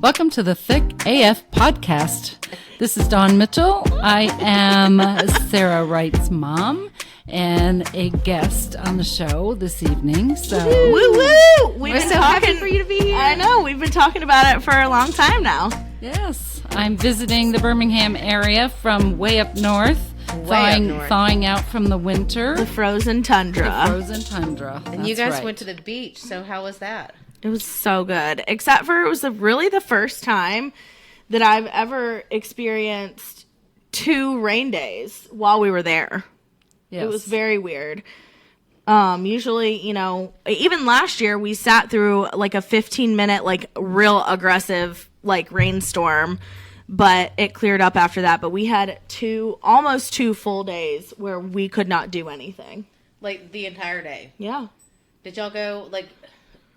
Welcome to the Thick AF podcast. This is Dawn Mitchell. I am Sarah Wright's mom and a guest on the show this evening. So, woo woo! We're so happy for you to be here. I know, we've been talking about it for a long time now. Yes, I'm visiting the Birmingham area from way up north. Thawing out from the winter. The frozen tundra. And you guys went to the beach, so how was that? It was so good. Except for it was really the first time that I've ever experienced 2 rain days while we were there. Yes. It was very weird. Usually, even last year we sat through like a 15-minute, like real aggressive, like rainstorm, but it cleared up after that. But we had almost 2 full days where we could not do anything. Like the entire day? Yeah. Did y'all go, like,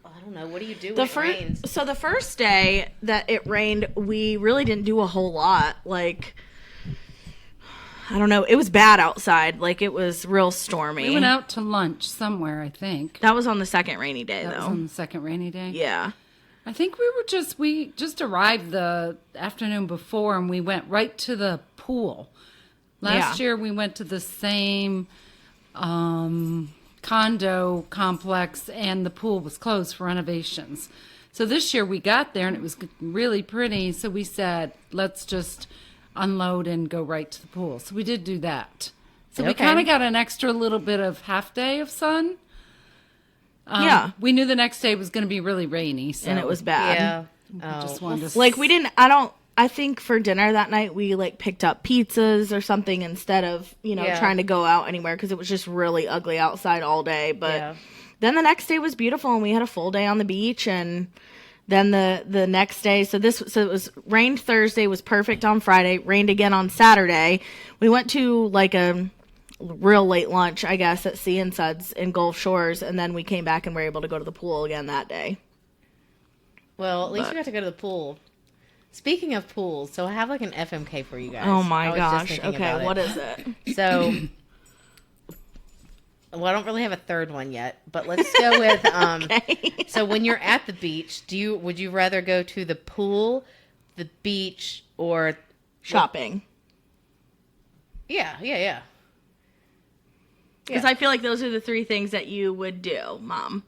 I don't know, what do you do when it rains? So the first day that it rained, we really didn't do a whole lot. Like, I don't know. It was bad outside. Like, it was real stormy. We went out to lunch somewhere, I think. That was on the second rainy day, That was on the second rainy day? Yeah. I think we just arrived the afternoon before and we went right to the pool. Last year we went to the same condo complex and the pool was closed for renovations. So this year we got there and it was really pretty. So we said, let's just unload and go right to the pool. So we did do that. So we kind of got an extra little bit of half day of sun. We knew the next day was going to be really rainy. So. And it was bad. Yeah. Just wanted to like we didn't, I think for dinner that night we like picked up pizzas or something instead of, trying to go out anywhere because it was just really ugly outside all day. But then the next day was beautiful and we had a full day on the beach. And then the next day, so it was rained Thursday, was perfect on Friday, rained again on Saturday. We went to like a real late lunch, I guess, at Sea and Suds in Gulf Shores, and then we came back and were able to go to the pool again that day. Well, at least we got to go to the pool. Speaking of pools, so I have like an FMK for you guys. Oh my gosh. Okay, what is it? So, well, I don't really have a third one yet, but let's go with, so when you're at the beach, would you rather go to the pool, the beach, or shopping? Yeah. Because I feel like those are the 3 things that you would do, Mom.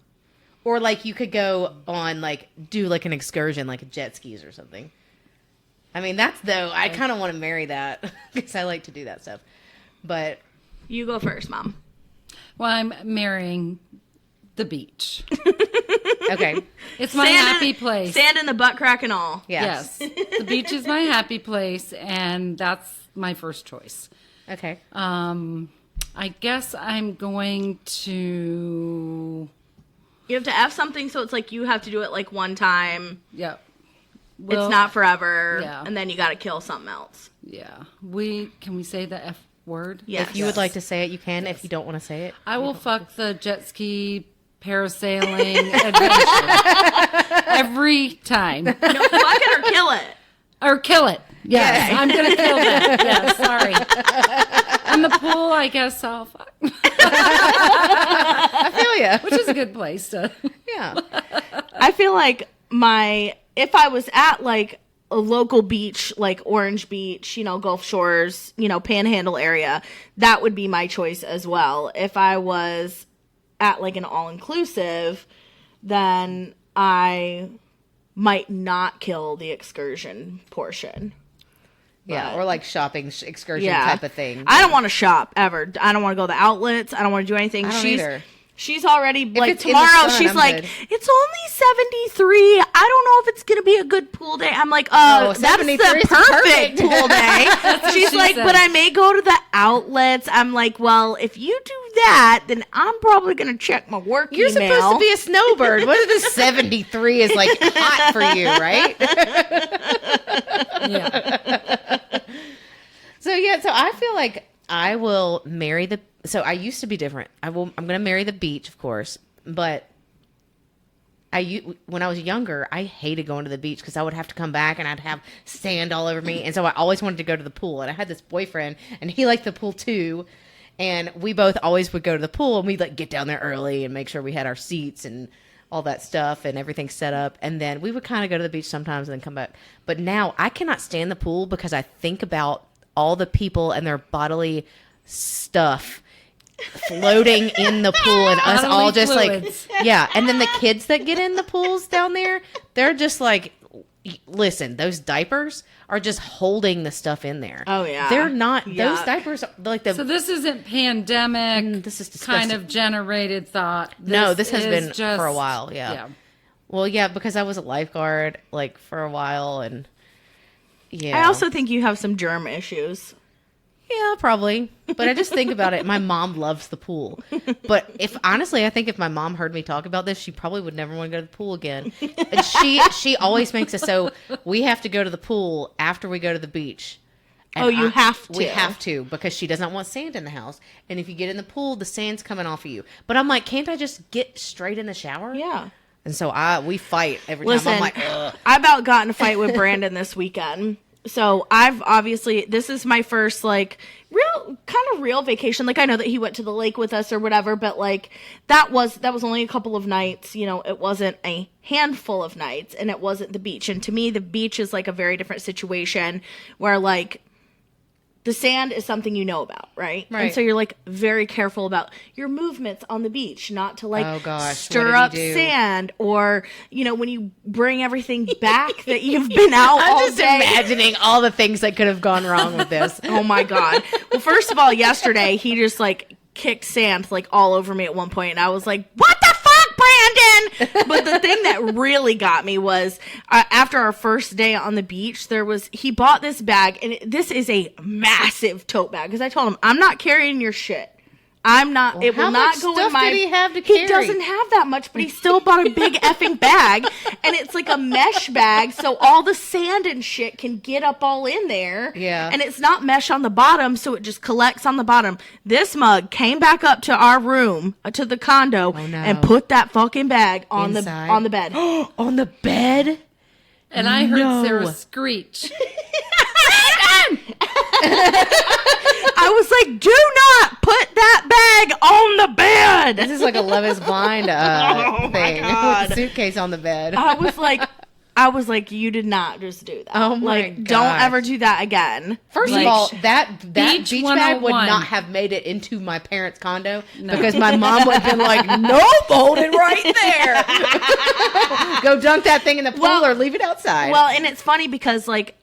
Or like you could go on do like an excursion, like a jet skis or something. I mean, I kind of want to marry that because I like to do that stuff. But you go first, Mom. Well, I'm marrying the beach. Okay. It's my happy place. Sand in the butt crack and all. Yes. The beach is my happy place, and that's my first choice. Okay. You I guess I'm going to... You have to F something, so it's like you have to do it like one time. Yep. Well, it's not forever. Yeah. And then you got to kill something else. Yeah. Can we say the F word? Yes. If you would like to say it, you can. Yes. If you don't want to say it, I will fuck the jet ski parasailing adventure every time. No, fuck it or kill it. Or kill it. Yes, I'm going to kill that. Yes, sorry. And the pool, I guess I'll fuck. I feel you. Which is a good place to. Yeah. I feel like if I was at like a local beach, like Orange Beach, Gulf Shores, Panhandle area, that would be my choice as well. If I was at like an all-inclusive, then I might not kill the excursion portion. Yeah, or like shopping excursion type of thing. I don't want to shop ever. I don't want to go to the outlets. I don't want to do anything. I don't either. She's already, like, it's in tomorrow, the sun, she's I'm like, good. it's only 73. I don't know if it's going to be a good pool day. I'm like, that's the 73 is perfect pool day. She's she like, said. but I may go to the outlets. I'm like, well, if you do that, then I'm probably going to check my work You're email. supposed to be a snowbird. What if the 73 is like hot for you, right? Yeah. So I feel like I will marry so I used to be different. I'm going to marry the beach, of course, but when I was younger, I hated going to the beach because I would have to come back and I'd have sand all over me. And so I always wanted to go to the pool. And I had this boyfriend and he liked the pool too. And we both always would go to the pool and we'd like get down there early and make sure we had our seats and all that stuff and everything set up. And then we would kind of go to the beach sometimes and then come back. But now I cannot stand the pool because I think about all the people and their bodily stuff floating in the pool and us Bodily all just fluids. like, yeah. And then the kids that get in the pools down there, they're just like, listen, those diapers are just holding the stuff in there. Oh, yeah. They're not, Yuck. those diapers are like the, So this isn't pandemic. this is disgusting. kind of generated thought. No, this has is been just, for a while. Yeah. Well, yeah, because I was a lifeguard like for a while and yeah. I also think you have some germ issues. Yeah, probably. But I just think about it. My mom loves the pool. But honestly, I think if my mom heard me talk about this, she probably would never want to go to the pool again. And she always makes it so we have to go to the pool after we go to the beach. And you have to. We have to because she doesn't want sand in the house. And if you get in the pool, the sand's coming off of you. But I'm like, can't I just get straight in the shower? Yeah. And so we fight every Listen, time. I'm like, ugh. I about got in a fight with Brandon this weekend. So this is my first like real vacation. Like I know that he went to the lake with us or whatever, but like that was only a couple of nights, you know, it wasn't a handful of nights and it wasn't the beach. And to me, the beach is like a very different situation where like the sand is something you know about, right? Right. And so you're like very careful about your movements on the beach, not to like Oh, gosh. stir What did up he do? sand or, you know, when you bring everything back that you've been out all I'm just day. imagining all the things that could have gone wrong with this. Oh my God. Well, first of all, yesterday he just like kicked sand like all over me at one point and I was like, what the fuck, Brandon? But the thing that really got me was after our first day on the beach, he bought this bag and this is a massive tote bag because I told him, I'm not carrying your shit. I'm not. Well, it will how not much go in stuff my. did he have to carry? He doesn't have that much, but he still bought a big effing bag, and it's like a mesh bag, so all the sand and shit can get up all in there. Yeah. And it's not mesh on the bottom, so it just collects on the bottom. This mug came back up to our room, to the condo, Oh, no. and put that fucking bag on Inside? the bed. On the bed? And I heard No. Sarah screech. I was like, "Do not put that bag on the bed." This is like a Love is Blind Oh, my thing. God. With a suitcase on the bed. I was like, you did not just do that. Oh my like, gosh. don't ever do that again. First Like, of all, that beach Beach bag would 101. not have made it into my parents' condo because my mom would have been like, "No, hold it right there. Go dunk that thing in the pool Well- or leave it outside." well, and it's funny because like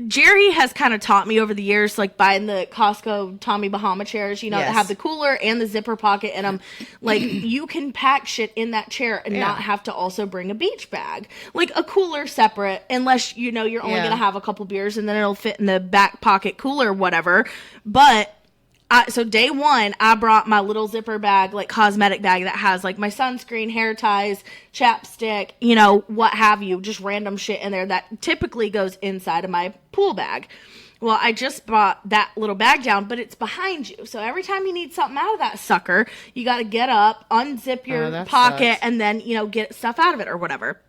Jerry has kind of taught me over the years, like buying the Costco Tommy Bahama chairs, you know, that Yes. have the cooler and the zipper pocket in them. Like you can pack shit in that chair and Yeah. not have to also bring a beach bag, like a cooler separate, unless you know you're only Yeah. gonna have a couple beers and then it'll fit in the back pocket cooler, whatever. But so day one, I brought my little zipper bag, like cosmetic bag that has like my sunscreen, hair ties, chapstick, you know, what have you, just random shit in there that typically goes inside of my pool bag. Well, I just brought that little bag down, but it's behind you. So every time you need something out of that sucker, you got to get up, unzip your that pocket, sucks. and then, you know, get stuff out of it or whatever.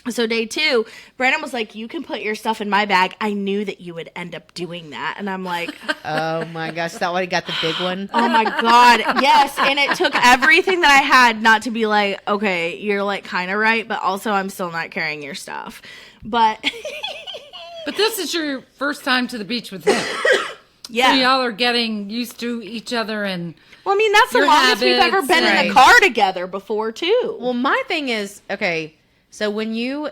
So day two, Brandon was like, you can put your stuff in my bag. I knew that you would end up doing that. And I'm like, oh my gosh, is that why he got the big one? oh my God, yes. And it took everything that I had not to be like, okay, you're like kind of right, but also I'm still not carrying your stuff. But But this is your first time to the beach with him. yeah. So y'all are getting used to each other and Well, I mean, that's the Your longest we've ever habits, been in right. the car together before, too. Well, my thing is, okay, so when you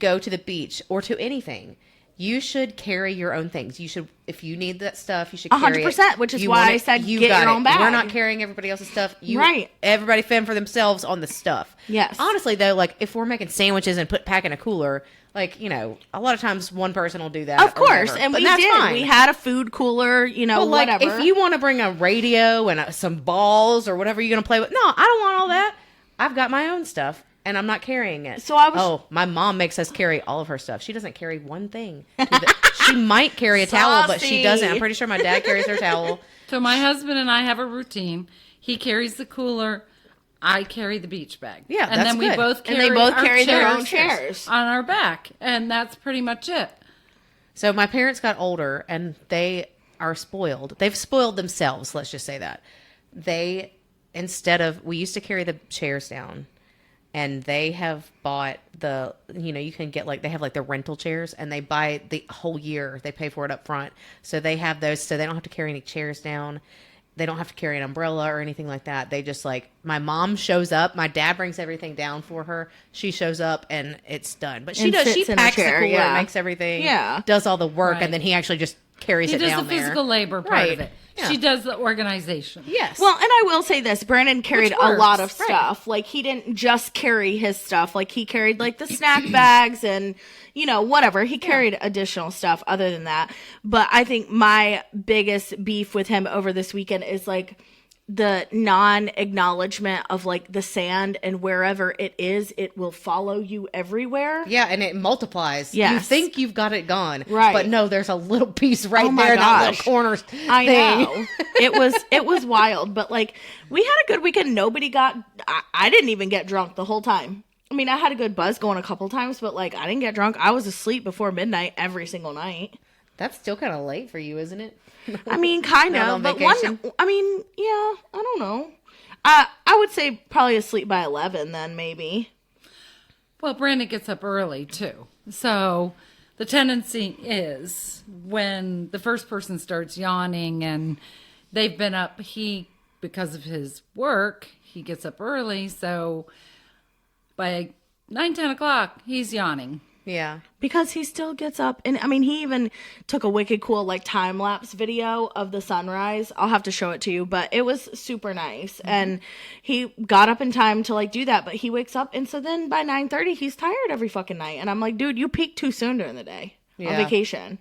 go to the beach or to anything, you should carry your own things. You should, if you need that stuff, you should carry 100%, it. which is You why want I it, said you get got your it. own bag. We're not carrying everybody else's stuff. Right. Everybody fend for themselves on the stuff. Yes. Honestly, though, like if we're making sandwiches and pack in a cooler, like, you know, a lot of times one person will do that. Of or course, whatever. and But we that's did. fine. We had a food cooler, you know, But like, whatever. if you want to bring a radio and some balls or whatever you're going to play with, no, I don't want all that. I've got my own stuff. And I'm not carrying it. So I was- Oh, my mom makes us carry all of her stuff. She doesn't carry one thing. She might carry a towel, but she doesn't. I'm pretty sure my dad carries her towel. so my husband and I have a routine. He carries the cooler. I carry the beach bag. Yeah, and that's then we good. both And carry they both our carry their own chairs. on our back, and that's pretty much it. So my parents got older, and they are spoiled. They've spoiled themselves. Let's just say that. We used to carry the chairs down. and they have bought you can get they have the rental chairs, and they buy the whole year. They pay for it up front. So they have those, so they don't have to carry any chairs down. They don't have to carry an umbrella or anything like that. They just my mom shows up. My dad brings everything down for her. She shows up and it's done. But she packs the cooler, makes everything, does all the work, and then he actually just carries it down there. He does the physical labor part of it. Yeah. She does the organization. Yes. Well, and I will say this. Brandon carried a lot of stuff. Like, he didn't just carry his stuff. Like, he carried, the snack bags and, whatever. He carried additional stuff other than that. But I think my biggest beef with him over this weekend is, the non-acknowledgement of the sand, and wherever it is, it will follow you everywhere. Yeah, and it multiplies. Yes. You think you've got it gone, right? But no, there's a little piece right there in that little corner. I know. It was wild, but we had a good weekend. Nobody got. I didn't even get drunk the whole time. I mean, I had a good buzz going a couple times, but I didn't get drunk. I was asleep before midnight every single night. That's still kind of late for you, isn't it? I mean, kind of, but yeah, I don't know. I would say probably asleep by 11 then, maybe. Well, Brandon gets up early too. So the tendency is when the first person starts yawning and they've been up, because of his work, he gets up early. So by 9-10 o'clock, he's yawning. Yeah. Because he still gets up. And I mean, he even took a wicked cool time lapse video of the sunrise. I'll have to show it to you, but it was super nice. Mm-hmm. And he got up in time to do that, but he wakes up. And so then by 9:30, he's tired every fucking night. And I'm like, dude, you peaked too soon during the day on vacation.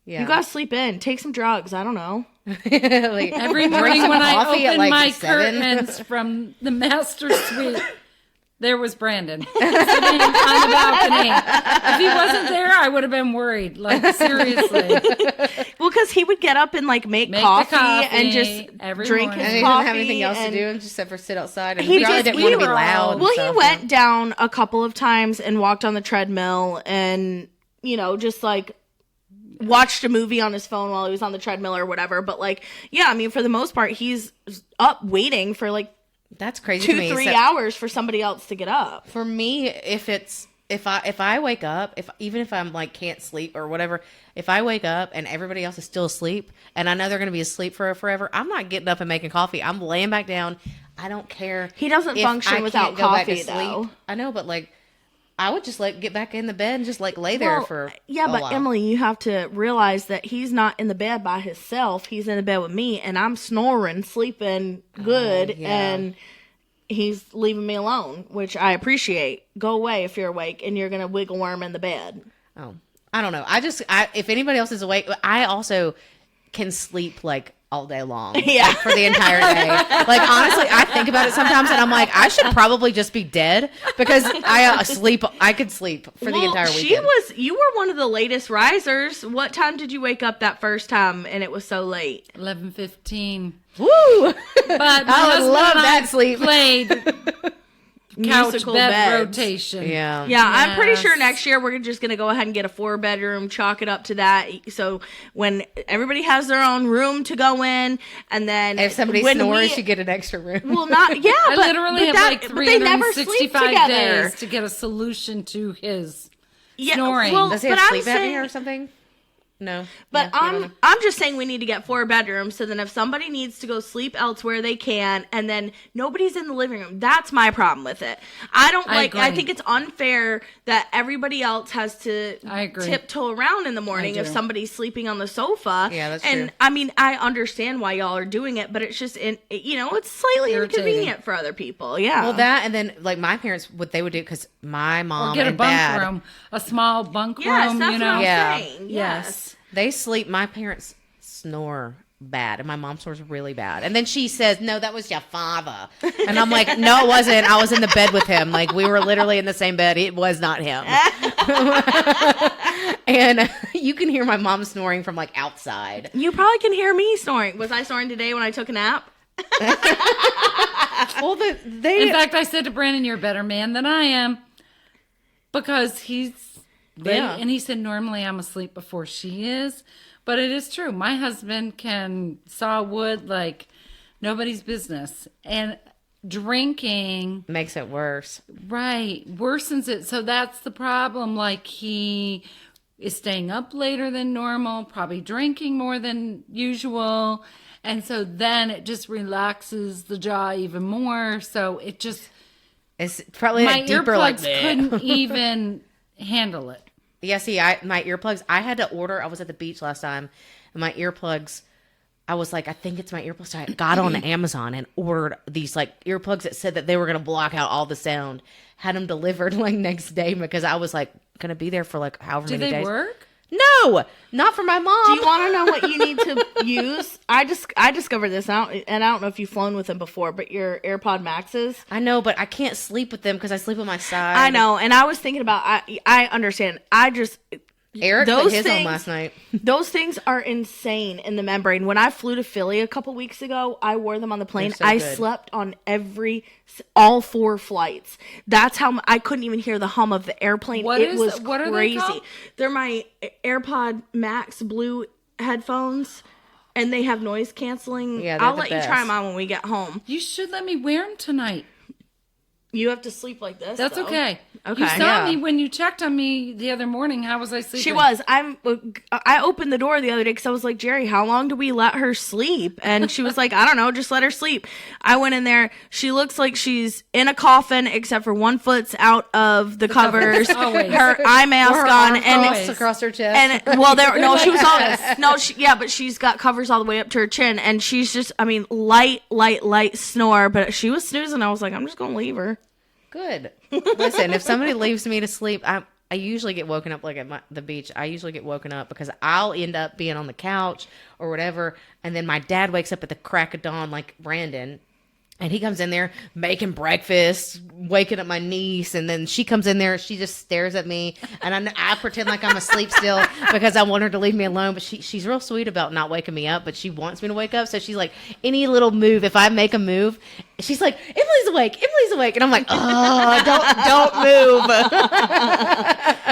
Yeah. You gotta sleep in, take some drugs. I don't know. Every morning when I open my curtains from the master suite, there was Brandon sitting on the balcony. If he wasn't there, I would have been worried. Seriously. Well, because he would get up and make coffee and just drink his coffee. And he didn't have anything else to do except for sit outside. And he probably didn't want to be loud. Well, he went down a couple of times and walked on the treadmill and, just watched a movie on his phone while he was on the treadmill or whatever. But for the most part, he's up waiting for that's crazy to me. 2-3 hours for somebody else to get up. For me, if I wake up, even if I'm can't sleep or whatever, if I wake up and everybody else is still asleep and I know they're going to be asleep for forever, I'm not getting up and making coffee. I'm laying back down. I don't care. He doesn't function without coffee, though. I know, but I would just get back in the bed and just lay there for a while. Emily, you have to realize that he's not in the bed by himself. He's in the bed with me, and I'm snoring, sleeping good, and he's leaving me alone, which I appreciate. Go away if you're awake, and you're gonna wiggle worm in the bed. Oh, I don't know. If anybody else is awake, I also can sleep all day long. Yeah. For the entire day. Honestly, I think about it sometimes and I'm like, I should probably just be dead because I could sleep for the entire weekend. You were one of the latest risers. What time did you wake up that first time and it was so late? 11:15. Woo! But I would love that sleep. Played couch musical bed beds. rotation. Yeah. I'm pretty sure next year we're just gonna go ahead and get a 4-bedroom, chalk it up to that. So when everybody has their own room to go in, and then if somebody snores, you get an extra room. Well, not I literally have 365 days to get a solution to his snoring. Well, does he have sleep apnea or something? No. But I'm just saying we need to get 4 bedrooms so then if somebody needs to go sleep elsewhere, they can, and then nobody's in the living room. That's my problem with it. I think it's unfair that everybody else has to tiptoe around in the morning if somebody's sleeping on the sofa. Yeah, that's true. And I mean, I understand why y'all are doing it, but it's just it's slightly inconvenient for other people. Yeah. Well, that, and then my parents, what they would do, because my mom get a and bunk dad, room, a small bunk room. That's what I'm saying. Yes. They sleep. My parents snore bad, and my mom snores really bad. And then she says, "No, that was your father." And I'm like, "No, it wasn't. I was in the bed with him. We were literally in the same bed. It was not him." And you can hear my mom snoring from outside. You probably can hear me snoring. Was I snoring today when I took a nap? Well, in fact, I said to Brandon, "You're a better man than I am," because he's. And he said, normally I'm asleep before she is. But it is true. My husband can saw wood like nobody's business. And drinking makes it worse. Right. Worsens it. So that's the problem. Like he is staying up later than normal, probably drinking more than usual. And so then it just relaxes the jaw even more. So it just, It's probably my deeper earplugs like couldn't even handle it. Yeah, see, my earplugs, I had to order. I was at the beach last time, and my earplugs, I was like, I think it's my earplugs. So I got on Amazon and ordered these like earplugs that said that they were going to block out all the sound. Had them delivered like next day because I was like going to be there for like however Do many they days. work? No, not for my mom. Do you want to know what you need to use? I discovered this, and I don't know if you've flown with them before, but your AirPod Maxes. I know, but I can't sleep with them because I sleep on my side. I know, and I was thinking about. I understand. Eric put his on last night. Those things are insane in the membrane. When I flew to Philly a couple weeks ago, I wore them on the plane. So I good. slept on all 4 flights. That's how I couldn't even hear the hum of the airplane. What was are they crazy. called? They're my AirPod Max Blue headphones, and they have noise canceling. Yeah, they're I'll the let you best. try them on when we get home. You should let me wear them tonight. You have to sleep like this. That's though. okay. Okay. You saw Yeah. me when you checked on me the other morning. How was I sleeping? She was. I opened the door the other day because I was like, Jerry, how long do we let her sleep? And she was like, I don't know, just let her sleep. I went in there. She looks like she's in a coffin, except for one foot's out of the covers. Always. Her eye mask Her on, arm and crossed across her chest. and well, there no, she was all no, but she's got covers all the way up to her chin, and she's just, I mean, light snore, but she was snoozing. I was like, I'm just gonna leave her. Good. Listen, if somebody leaves me to sleep, I usually get woken up like at the beach. I usually get woken up because I'll end up being on the couch or whatever. And then my dad wakes up at the crack of dawn like Brandon. And he comes in there making breakfast, waking up my niece. And then she comes in there. She just stares at me. And I pretend like I'm asleep still because I want her to leave me alone. But she's real sweet about not waking me up. But she wants me to wake up. So she's like, any little move, if I make a move, she's like, Emily's awake. Emily's awake. And I'm like, oh, don't move.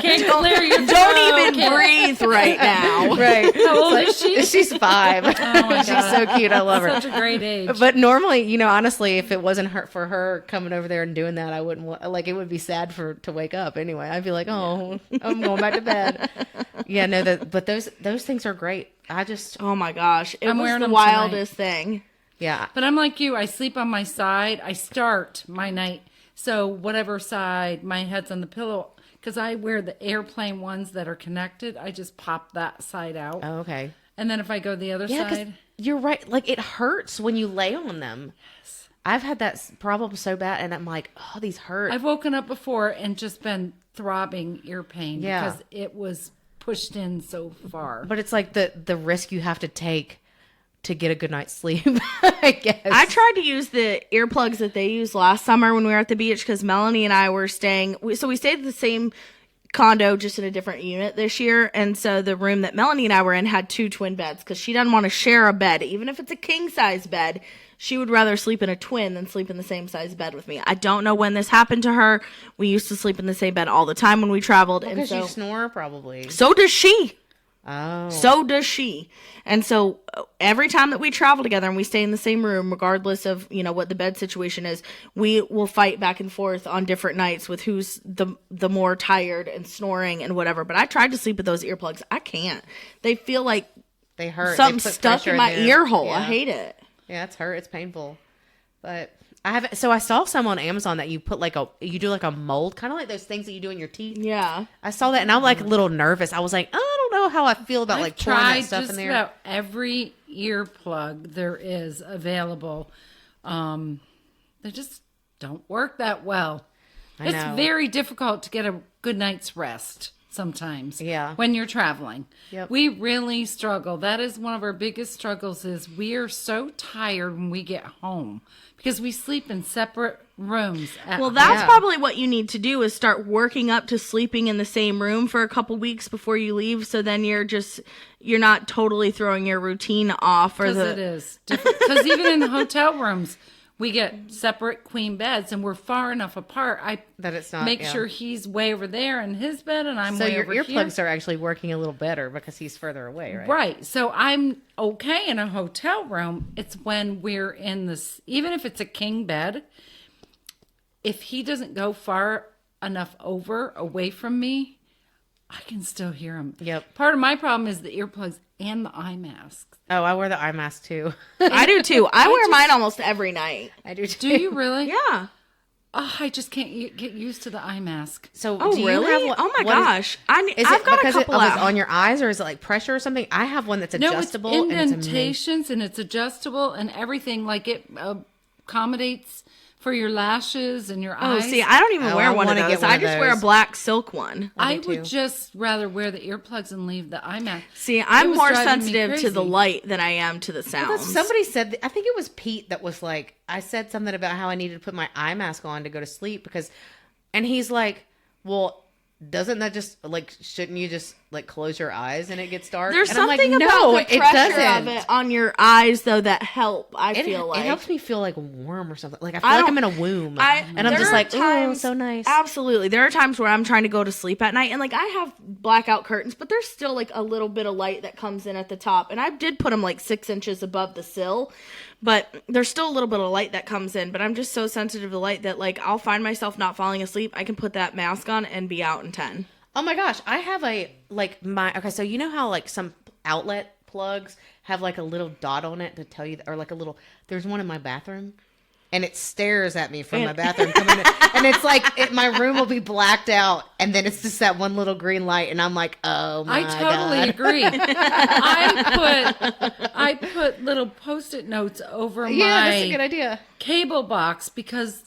Can't clear your throat. Don't even breathe right now. Right. How old is she? She's 5. Oh my She's God. so cute. I love her. Such a great age. But normally, honestly, if it wasn't for her coming over there and doing that, I wouldn't like it would be sad to wake up anyway. I'd be like, oh, I'm going back to bed. Yeah, no, but those things are great. Oh my gosh, it I'm was wearing the them wildest thing. Yeah. But I'm like you. I sleep on my side. I start my night. So whatever side, my head's on the pillow. Because I wear the airplane ones that are connected. I just pop that side out. Oh, okay. And then if I go the other Yeah, 'cause side. you're right. Like it hurts when you lay on them. Yes. I've had that problem so bad, and I'm like, oh, these hurt. I've woken up before and just been throbbing ear pain. Yeah. Because it was pushed in so far. But it's like the risk you have to take to get a good night's sleep, I guess. I tried to use the earplugs that they used last summer when we were at the beach because Melanie and I were staying. So we stayed at the same condo, just in a different unit this year. And so the room that Melanie and I were in had 2 twin beds because she doesn't want to share a bed. Even if it's a king size bed, she would rather sleep in a twin than sleep in the same size bed with me. I don't know when this happened to her. We used to sleep in the same bed all the time when we traveled. And Because so, you snore, probably. so does she. Oh. So does she. And so every time that we travel together and we stay in the same room, regardless of, what the bed situation is, we will fight back and forth on different nights with who's the more tired and snoring and whatever. But I tried to sleep with those earplugs. I can't. They feel like They hurt. something They put stuck pressure in my there. ear hole. Yeah. I hate it. Yeah, it's hurt. It's painful. But I saw some on Amazon that you put you do like a mold, kind of like those things that you do in your teeth. Yeah. I saw that and I'm like a little nervous. I was like, I don't know how I feel about I've pouring that tried stuff just in there. about every earplug there is available. They just don't work that well. I know. It's very difficult to get a good night's rest sometimes. Yeah. When you're traveling. Yep. We really struggle. That is one of our biggest struggles is we are so tired when we get home because we sleep in separate rooms. Well, that's Yeah. probably what you need to do is start working up to sleeping in the same room for a couple weeks before you leave. So then you're not totally throwing your routine off. Because it is different. Because even in hotel rooms, we get separate queen beds, and we're far enough apart. That it's not, make sure he's way over there in his bed, and I'm way over here. So your earplugs are actually working a little better because he's further away, right? Right. So I'm okay in a hotel room. It's when we're in this, even if it's a king bed, if he doesn't go far enough away from me, I can still hear him. Yep. Part of my problem is the earplugs and the eye masks. Oh, I wear the eye mask too. I do too. I wear mine almost every night. I do too. Do you really? Yeah. Oh, I just can't get used to the eye mask. So, Oh, do you really? have oh my gosh. Is I've it got because a couple it was out. on your eyes, or is it like pressure or something? I have one that's adjustable. No, it's and it's amazing. indentations and it's adjustable and everything. Like it accommodates for your lashes and your eyes. Oh, see, I don't even Oh, wear I one of wanna those. get one I of just wear a those. black silk one. I Me would too. just rather wear the earplugs and leave the eye mask. See, It I'm was more driving me sensitive to the crazy. light than I am to the sounds. Somebody said, I think it was Pete that was like, I said something about how I needed to put my eye mask on to go to sleep and he's like, well, doesn't that just like, shouldn't you just like close your eyes and it gets dark? There's and I'm something like, about no, the it pressure doesn't. of it on your eyes, though, that help. I feel like it helps me feel like warm or something. Like I feel like I'm in a womb, and I'm there just are like, oh, times- so nice. Absolutely, there are times where I'm trying to go to sleep at night, and like I have blackout curtains, but there's still like a little bit of light that comes in at the top, and I did put them like 6 inches above the sill, but there's still a little bit of light that comes in. But I'm just so sensitive to light that like I'll find myself not falling asleep. I can put that mask on and be out in 10. Oh my gosh, I have okay, so you know how like some outlet plugs have like a little dot on it to tell you, or like there's one in my bathroom and it stares at me from my bathroom coming in, and it's like my room will be blacked out and then it's just that one little green light and I'm like, oh my I totally God. agree. I put little Post-it notes over Yeah, that's a my good idea. cable box because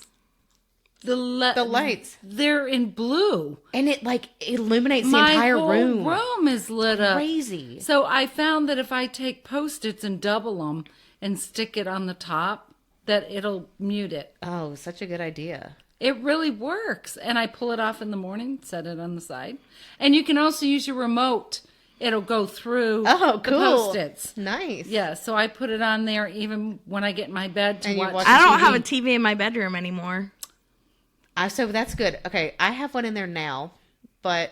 the lights, they're in blue. and it like illuminates the My entire whole room. is lit up. Crazy. So I found that if I take Post-its and double them and stick it on the top, that it'll mute it. Oh, such a good idea. It really works. And I pull it off in the morning, set it on the side. And you can also use your remote. It'll go through Oh, the cool. Post-its. Nice. Yeah, so I put it on there even when I get in my bed to And you watch. watch I don't TV. have a TV in my bedroom anymore. So that's good. Okay, I have one in there now, but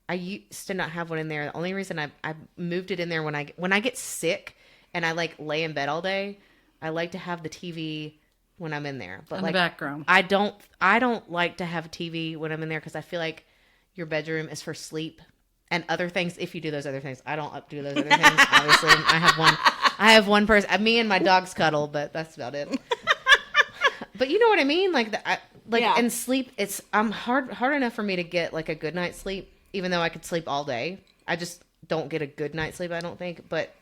I used to not have one in there. The only reason I moved it in there when I get sick and I like lay in bed all day, I like to have the TV when I'm in there. But In the like background. I don't like to have a TV when I'm in there because I feel like your bedroom is for sleep and other things. If you do those other things, I don't do those other things. Obviously, I have one person. Me and my dogs cuddle, but that's about it. But you know what I mean? Like Yeah. and sleep. It's hard enough for me to get like a good night's sleep, even though I could sleep all day. I just don't get a good night's sleep, I don't think. But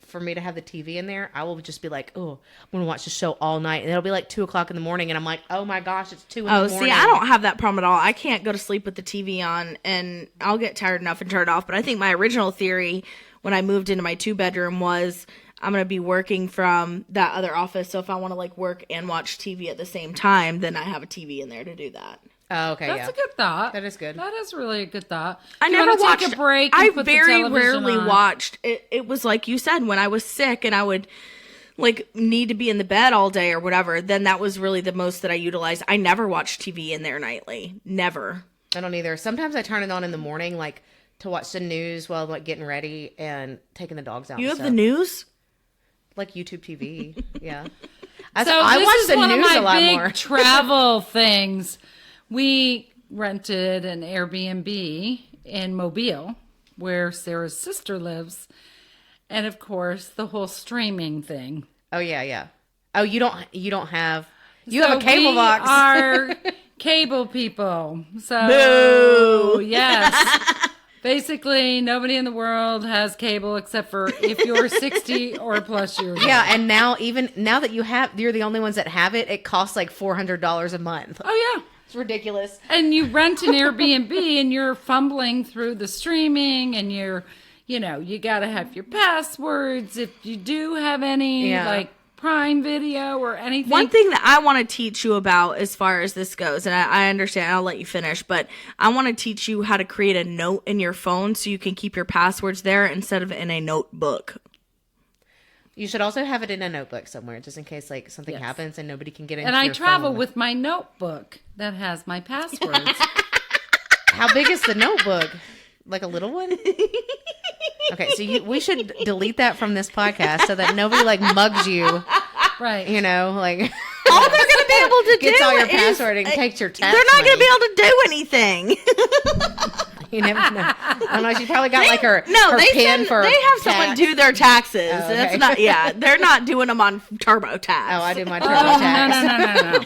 for me to have the TV in there, I will just be like, oh, I'm gonna watch the show all night, and it'll be like 2:00 in the morning, and I'm like, oh my gosh, it's 2 in the morning. See, I don't have that problem at all. I can't go to sleep with the TV on, and I'll get tired enough and turn it off. But I think my original theory when I moved into my 2-bedroom was I'm going to be working from that other office. So if I want to like work and watch TV at the same time, then I have a TV in there to do that. Oh, okay, That's a good thought. That is good. That is really a good thought. I If you never wanna watched. take a break. I and put the very television rarely on. watched. It was like you said, when I was sick and I would like need to be in the bed all day or whatever. Then that was really the most that I utilized. I never watched TV in there nightly. Never. I don't either. Sometimes I turn it on in the morning, like to watch the news while I'm like getting ready and taking the dogs out. You and have the stuff. news? Like YouTube TV. Yeah. So I this watch is the one news of my a lot big more. travel things. We rented an Airbnb in Mobile, where Sarah's sister lives, and of course the whole streaming thing. Oh yeah. Oh, you don't have you So have a cable we box. are cable people. So Boo. yes. Basically, nobody in the world has cable except for if you're 60 or plus years old. Yeah, and now that you're the only ones that have it, it costs like $400 a month. Oh, yeah. It's ridiculous. And you rent an Airbnb and you're fumbling through the streaming and you got to have your passwords if you do have any, Yeah. like Prime Video or anything. One thing that I want to teach you about as far as this goes, and I understand, I'll let you finish, but I want to teach you how to create a note in your phone so you can keep your passwords there instead of in a notebook. You should also have it in a notebook somewhere, just in case like something Yes. happens and nobody can get into And I your travel phone. with my notebook that has my passwords. How big is the notebook? Like a little one? Okay, so we should delete that from this podcast so that nobody like mugs you. Right. You know, like All they're going to be able to gets do all your is password and takes your tax. they're not going to money. be able to do anything. You never know. I don't know. She probably got like her they pin send, for. they have someone tax. do their taxes. Oh, okay. That's not. Yeah, they're not doing them on TurboTax. Oh, I did my Oh, TurboTax. no.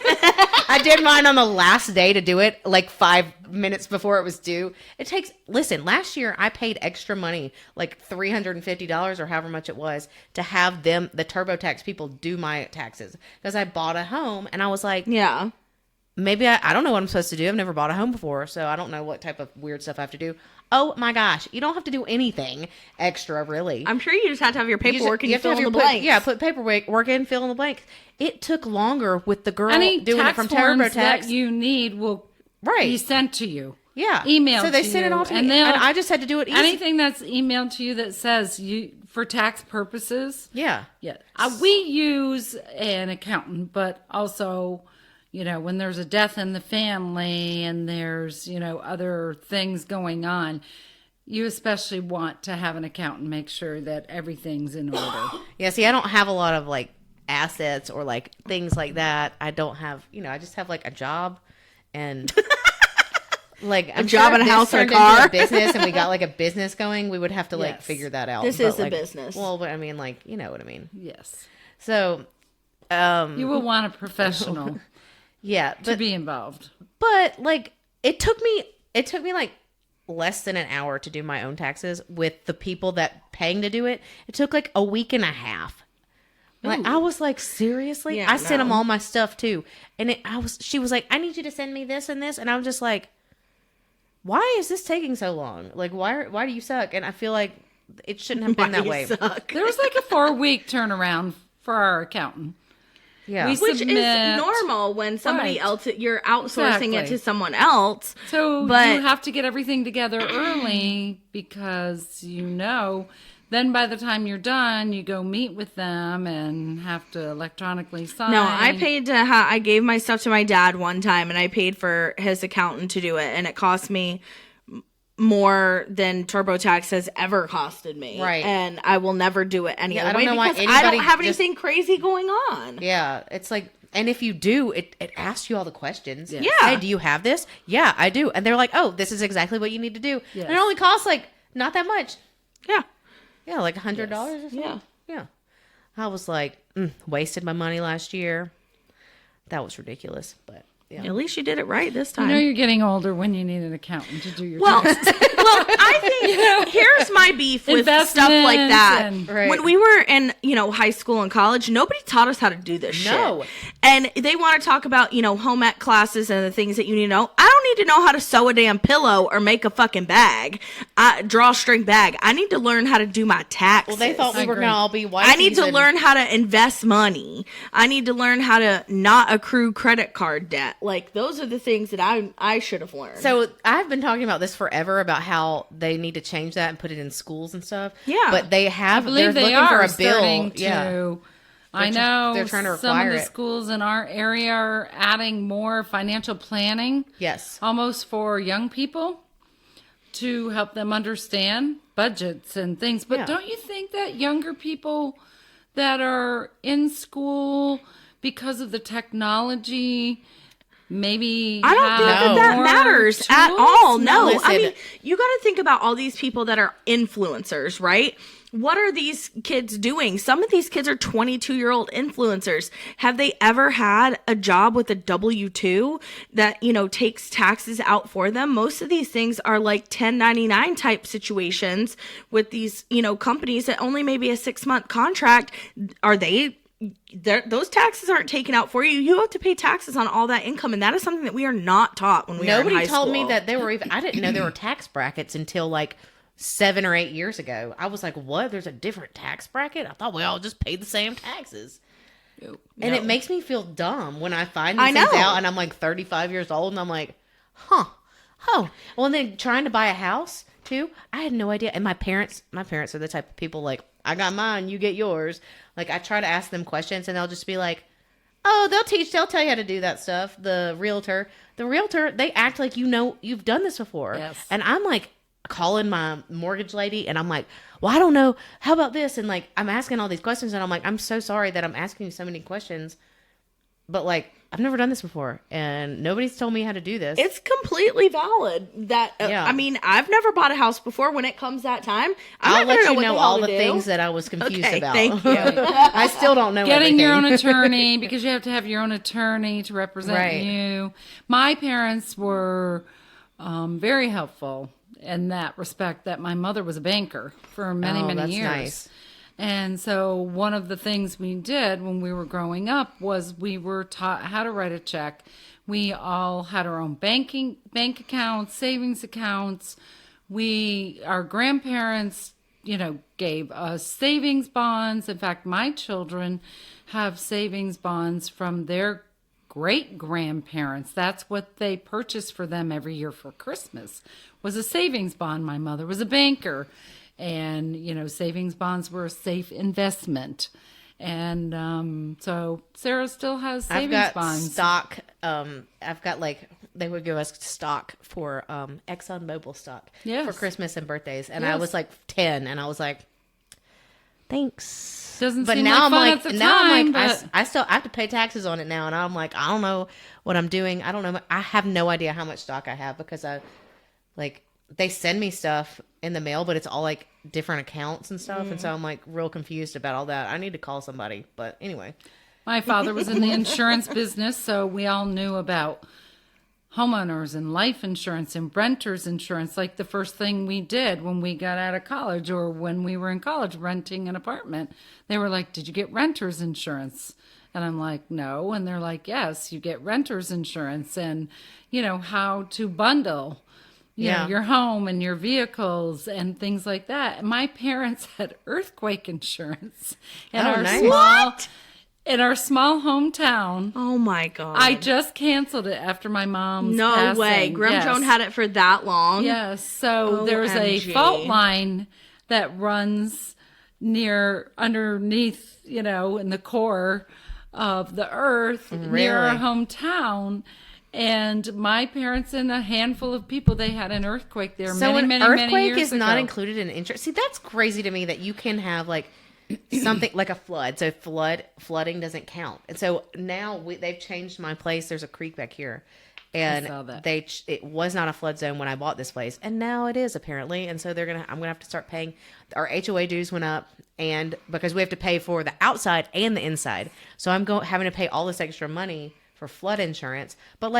I did mine on the last day to do it, like 5 minutes before it was due. It takes. Listen, last year I paid extra money, like $350 or however much it was, to have them, the TurboTax people, do my taxes because I bought a home and I was like, Yeah. maybe I don't know what I'm supposed to do. I've never bought a home before, so I don't know what type of weird stuff I have to do. Oh my gosh, you don't have to do anything extra, really. I'm sure you just have to have your paperwork and you fill in the put, blanks. yeah, put paperwork in, fill in the blanks. It took longer with the girl Any doing it tax from forms that TurboTax. you need will be sent to you. Yeah, Emailed So they to sent it you, all to and me, and they'll- I just had to do it easy. Anything that's emailed to you that says you for tax purposes. Yeah, Yeah. We use an accountant, but also, when there's a death in the family and there's, other things going on, you especially want to have an accountant make sure that everything's in order. yeah. See, I don't have a lot of like assets or like things like that. I don't have, I just have like a job and. Like a job and a if this house and a turned into car. business, and we got like a business going, we would have to like Yes. figure that out. This But, is a like, business. Well, but I mean, like, you know what I mean. Yes. So, You will want a professional yeah, to be involved. but like it took me like less than an hour to do my own taxes with the people that paying to do it. It took like a week and a half. Like I was like, seriously? Yeah, I sent them no. all my stuff too, and she was like, I need you to send me this and this, and I was just like, why is this taking so long? Like, why do you suck? And I feel like it shouldn't have been that way. Suck. There was like a 4-week turnaround for our accountant. Yeah. We Which submit- is normal when somebody Right. else, you're outsourcing it Exactly. to someone else. So But- you have to get everything together early because then by the time you're done, you go meet with them and have to electronically sign. No, I paid to I gave my stuff to my dad one time and I paid for his accountant to do it and it cost me more than TurboTax has ever costed me. Right. And I will never do it any Yeah, other I don't way know why because I don't anybody have just- anything crazy going on. Yeah, it's like, and if you do, it asks you all the questions. Yes. Yeah. Hey, do you have this? Yeah, I do. And they're like, oh, this is exactly what you need to do. Yes. And it only costs like not that much. Yeah. Yeah, like $100 or something. Yeah. Yeah. I was like, wasted my money last year. That was ridiculous, but yeah. At least you did it right this You time. know you're getting older when you need an accountant to do your Well, taxes. I think here's my beef with stuff like that. Investments and- Right. When we were in, high school and college, nobody taught us how to do this No. shit. And they want to talk about, home ec classes and the things that you need to know. I don't need to know how to sew a damn pillow or make a fucking bag, draw a string bag. I need to learn how to do my taxes. Well, they thought we were agree. going to all be white. I need to learn how to invest money. I need to learn how to not accrue credit card debt. Like, those are the things that I should have learned. So I've been talking about this forever about how they need to change that and put it in schools and stuff. Yeah. But they have, I believe they're they looking are for a bill. starting to. Yeah. I know they're trying to some of require the it. schools in our area are adding more financial planning, Yes. almost for young people to help them understand budgets and things. But Yeah. don't you think that younger people that are in school because of the technology maybe I don't think No. that more matters at tools? all. No, Listen. I mean, you got to think about all these people that are influencers, right? What are these kids doing? Some of these kids are 22-year-old influencers. Have they ever had a job with a W-2 that, takes taxes out for them? Most of these things are like 1099 type situations with these, companies that only maybe a 6-month contract. Are they those taxes aren't taken out for you. You have to pay taxes on all that income, and that is something that we are not taught when we are in Nobody high told me school. that they were even, I didn't know there were tax brackets until like 7 or 8 years ago. I was like, what? There's a different tax bracket? I thought we all just paid the same taxes. And it makes me feel dumb when I find I these things know. out and I'm like 35 years old and I'm like, oh. Well, and then trying to buy a house too, I had no idea. And my parents are the type of people like, I got mine, you get yours. Like, I try to ask them questions, and they'll just be like, oh, they'll tell you how to do that stuff. The realtor, they act like you've done this before. Yes. And I'm like calling my mortgage lady, and I'm like, well, I don't know. How about this? And like, I'm asking all these questions, and I'm like, I'm so sorry that I'm asking you so many questions, but like, I've never done this before, and nobody's told me how to do this. It's completely valid. That I mean, I've never bought a house before. When it comes that time, I'll let you know all the things that I was confused about. Thank you. I still don't know Getting everything. your own attorney, because you have to have your own attorney to represent Right. you. My parents were very helpful in that respect, that my mother was a banker for many, many that's years. nice. And so one of the things we did when we were growing up was we were taught how to write a check. We all had our own bank accounts, savings accounts. Our grandparents, gave us savings bonds. In fact, my children have savings bonds from their great grandparents. That's what they purchased for them every year for Christmas, was a savings bond. My mother was a banker. And, savings bonds were a safe investment. And so Sarah still has savings I've got bonds. stock. I've got they would give us stock for ExxonMobil stock for Christmas and birthdays. And I was like 10, and I was like, thanks. Doesn't But seem now like fun at the time, but I still have to pay taxes on it now. And I'm like, I don't know what I'm doing. I don't know. I have no idea how much stock I have, because they send me stuff in the mail, but it's all like different accounts and stuff. And so I'm like real confused about all that. I need to call somebody. But anyway. my father was in the insurance business, so we all knew about homeowners and life insurance and renters insurance. Like the first thing we did when we got out of college, or when we were in college renting an apartment, they were like, did you get renters insurance? And I'm like, no. And they're like, yes, you get renters insurance, and how to bundle your home and your vehicles and things like that. My parents had earthquake insurance in in our small hometown. Oh my God. I just canceled it after my mom's No passing. way. Grandma Joan had it for that long? Yes. So there's a OMG. fault line that runs underneath, in the core of the earth near our hometown. And my parents and a handful of people, they had an earthquake there many earthquake years is not ago. included in insurance. See, that's crazy to me that you can have like something like a flood. So flooding doesn't count. And so now they've changed my place. There's a creek back here, and I saw that. it was not a flood zone when I bought this place, and now it is apparently. And so I'm gonna have to start paying. Our HOA dues went up, and because we have to pay for the outside and the inside, so I'm having to pay all this extra money for flood insurance. But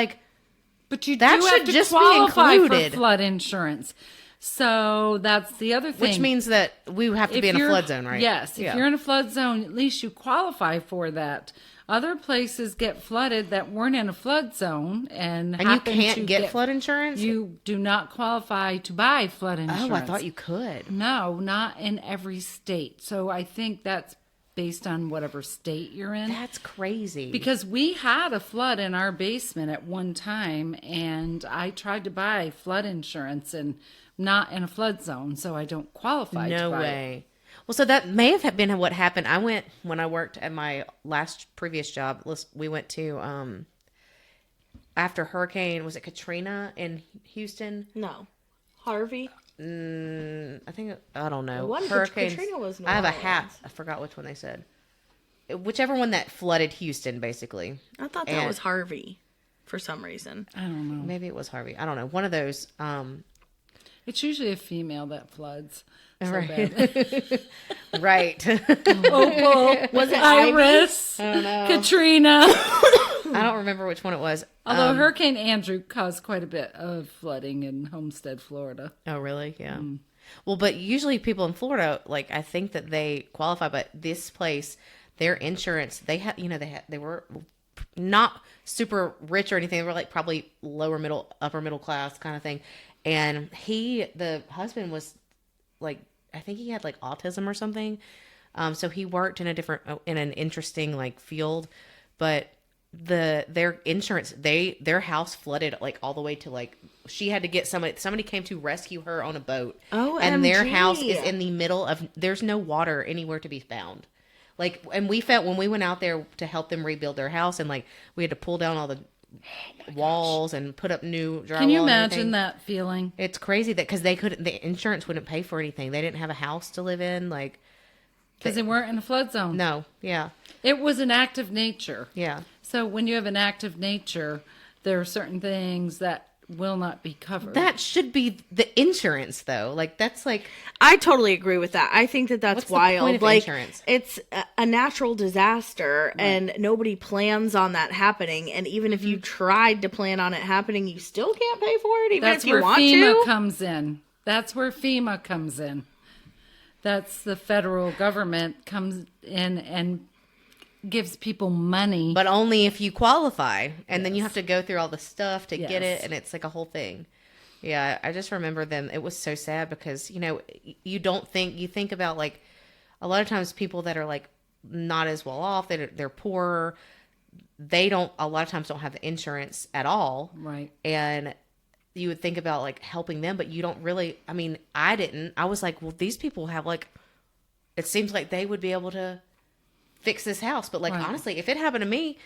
But you that do should have to just be qualify included. for flood insurance. So that's the other thing. which means that we have to be in a flood zone, right? Yes. If you're in a flood zone, at least you qualify for that. Other places get flooded that weren't in a flood zone, and you happen can't to get flood insurance. You do not qualify to buy flood insurance. Oh, I thought you could. No, not in every state. So I think that's based on whatever state you're in. That's crazy. Because we had a flood in our basement at one time, and I tried to buy flood insurance and not in a flood zone, so I don't qualify No to buy way. it. Well, so that may have been what happened. When I worked at my previous job, we went to, after Hurricane, was it Katrina in Houston? No. Harvey? I don't know. One Hurricanes. Katrina was New I have a Orleans. hat. I forgot which one they said. Whichever one that flooded Houston, basically. I thought that was Harvey for some reason. I don't know. Maybe it was Harvey. I don't know. One of those. It's usually a female that floods. So Right. bad. Right. Opal, Was it Iris, Katrina. I don't remember which one it was. Although Hurricane Andrew caused quite a bit of flooding in Homestead, Florida. Oh, really? Yeah. Well, but usually people in Florida, I think that they qualify, but this place, their insurance, they were not super rich or anything. They were probably lower middle, upper middle class kind of thing. And the husband was I think he had autism or something. So he worked in an interesting field, but their insurance, their house flooded all the way to she had to get somebody came to rescue her on a boat. OMG. And their house is in the middle of, there's no water anywhere to be found. Like, and we felt when we went out there to help them rebuild their house, and like we had to pull down all the walls and put up new drywall. Can you and imagine everything. that feeling? It's crazy that because they couldn't, the insurance wouldn't pay for anything. They didn't have a house to live in. Like, Because they weren't in a flood zone. no, yeah, It was an act of nature. yeah. So when you have an act of nature, there are certain things that will not be covered. That should be the insurance, though. Like, that's like, I totally agree with that. I think that that's What's the wild. point of like insurance? it's a natural disaster, and nobody plans on that happening. And even if you tried to plan on it happening, you still can't pay for it, even That's if you where want FEMA to. comes in. That's where FEMA comes in. That's the federal government comes in and gives people money. but only if you qualify, and then you have to go through all the stuff to get it, Yes. and it's like a whole thing. Yeah, I just remember them. It was so sad because, you know, you think about like a lot of times people that are like not as well off, they're poorer, they don't, a lot of times don't have insurance at all. Right. And you would think about like helping them, but you don't really, I mean, I didn't. I was like, well, these people have like, it seems like they would be able to fix this house. But like, Right. honestly, if it happened to me,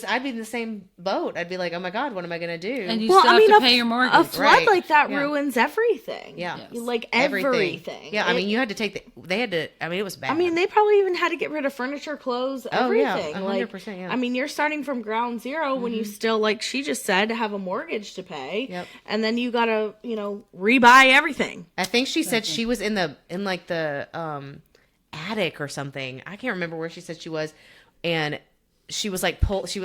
I'd be in the same boat. I'd be like, oh my God, what am I going to do? And you still have to pay your a mortgage. flood Right. like that Yeah. ruins everything. Yeah. Yes. Like everything. Yeah. I mean, you had to take they had to, I mean, it was bad. I mean, they probably even had to get rid of furniture, clothes, Oh, yeah, everything. 100%, yeah. I mean, you're starting from ground zero when you still, like she just said, have a mortgage to pay. Yep. And then you gotta, rebuy everything. I think she said she was in the attic or something. I can't remember where she said she was. And she was like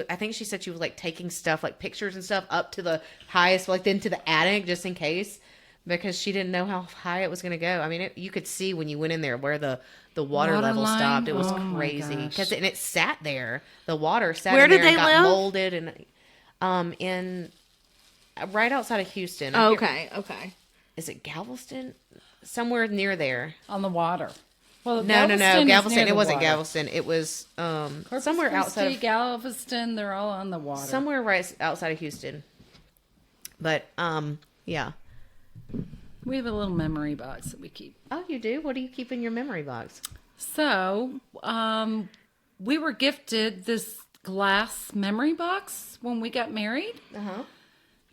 I think she said she was like taking stuff like pictures and stuff up to the highest, like then to the attic just in case, because she didn't know how high it was going to go. I mean, you could see when you went in there where the water Water level line? stopped. It was Oh my crazy gosh. and it sat there. The water sat Where in there did and they got live? molded and in right outside of Houston. I can't- Okay. Is it Galveston? Somewhere near there. On the water. Well, No, is Galveston. near It the wasn't water. Galveston. It was Corpus somewhere outside Christi, of Galveston, they're all on the water. somewhere right outside of Houston. But yeah. We have a little memory box that we keep. Oh, you do? What do you keep in your memory box? So, we were gifted this glass memory box when we got married.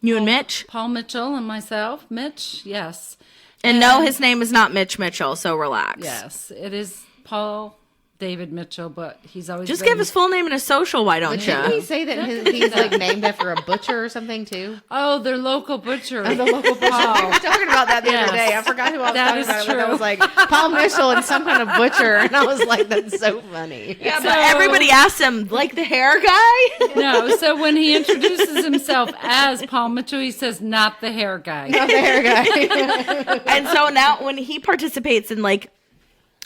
You and Mitch? Paul Mitchell and myself. Mitch, yes. And no, his name is not Mitch Mitchell, so relax. Yes, it is Paul David Mitchell, but he's always Just been- give his full name and his social, why don't Didn't he you? say that he's like named after a butcher or something too? Oh, their local butcher. The local butcher. I was talking about that the Yes. other day. I forgot who I was That talking is about. It, but I true. was like Paul Mitchell and some kind of butcher, and I was like, that's so funny. Yeah, So- but everybody asks him, like the hair guy? No, so when he introduces himself as Paul Mitchell, he says, not the hair guy. Not the hair guy. And so now when he participates in like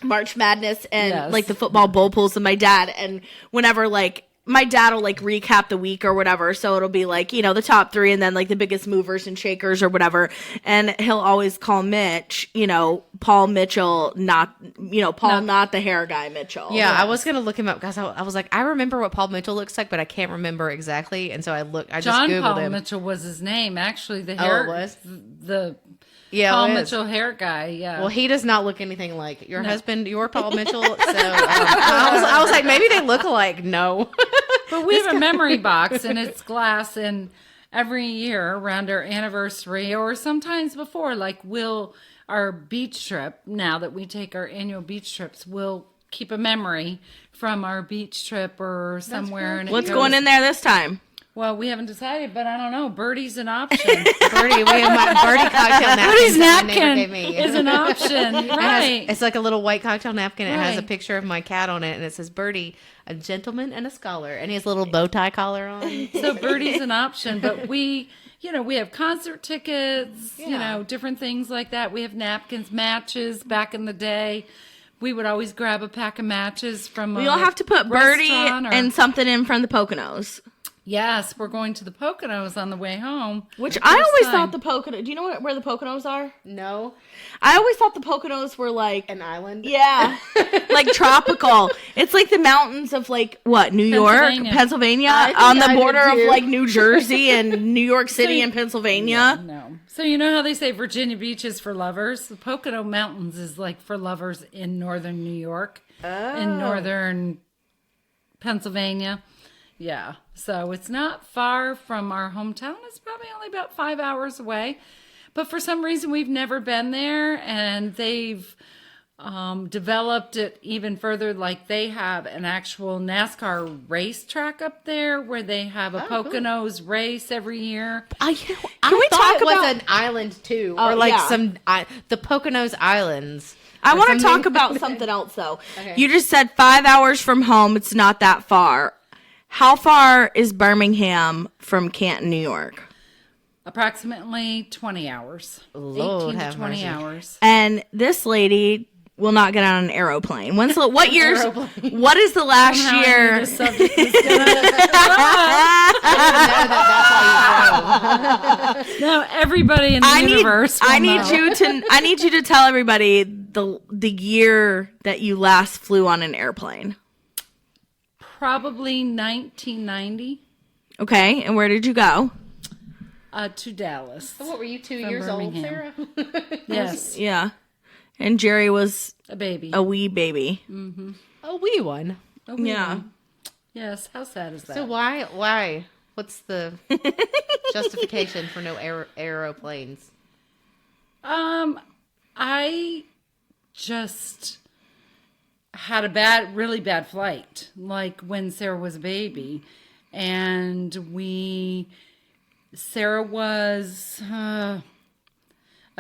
March Madness and Yes. like the football bowl pools with my dad, and whenever like my dad will like recap the week or whatever, so it'll be like, the top three and then like the biggest movers and shakers or whatever, and he'll always call Mitch, Paul Mitchell, not Paul, not the hair guy Mitchell. Yeah, I was gonna look him up because I was like, I remember what Paul Mitchell looks like, but I can't remember exactly. And so I just John googled Paul him. Mitchell was his name. Actually, the Oh, hair it was? the Yeah, Paul it is. Mitchell hair guy. Yeah. Well, he does not look anything like your husband, your Paul Mitchell. So I was like, maybe they look alike. No, But we have a memory box and it's glass, and every year around our anniversary or sometimes before, like our beach trip, now that we take our annual beach trips, we'll keep a memory from our beach trip or somewhere. And it What's goes- going in there this time? Well, we haven't decided, but I don't know. Birdie's an option. Birdie. We have my Birdie cocktail napkin. Birdie's that my neighbor napkin gave me. is an option. It has- Right. it's like a little white cocktail napkin. It has a Right. picture of my cat on it, and it says Birdie, a gentleman and a scholar, and he has a little bow tie collar on. So Birdie's an option, but we have concert tickets, Yeah. different things like that. We have napkins, matches. Back in the day, we would always grab a pack of matches from You'll have to put Birdie restaurant or- and something in from the Poconos. Yes, we're going to the Poconos on the way home. Which The I first always time. thought the Poconos. Do you know where the Poconos are? No, I always thought the Poconos were like, an island. yeah, like tropical. It's like the mountains of like what, New York, Pennsylvania, I think on the I did border of too. like New Jersey and New York City and Pennsylvania. No. So you know how they say Virginia Beach is for lovers? The Pocono Mountains is like for lovers in northern New York. in northern Pennsylvania. Yeah. So it's not far from our hometown. It's probably only about 5 hours away. But for some reason, we've never been there, and they've developed it even further. Like they have an actual NASCAR racetrack up there where they have a Poconos race every year. I we thought talk it was about- an island too, Oh, or like yeah. the Poconos Islands. I or want to something. talk about something else, though. Okay. You just said 5 hours from home. It's not that far. How far is Birmingham from Canton, New York? Approximately 20 hours. Lord 18 to have 20 mercy. hours. And this lady will not get on an aeroplane. What years? Aeroplane. What is the last Somehow I knew year? this subject was gonna- No, everybody in the universe will know. I need you to tell everybody the year that you last flew on an airplane. Probably 1990 Okay, and where did you go? to Dallas. So what were you 2 From years Birmingham. old, Sarah? Yes, Yeah, and Jerry was a baby. a wee baby. A wee one. A wee Yeah. one. Yes, how sad is that? So why? What's the justification for no aeroplanes? I just had a really bad flight, like when Sarah was a baby, and Sarah was a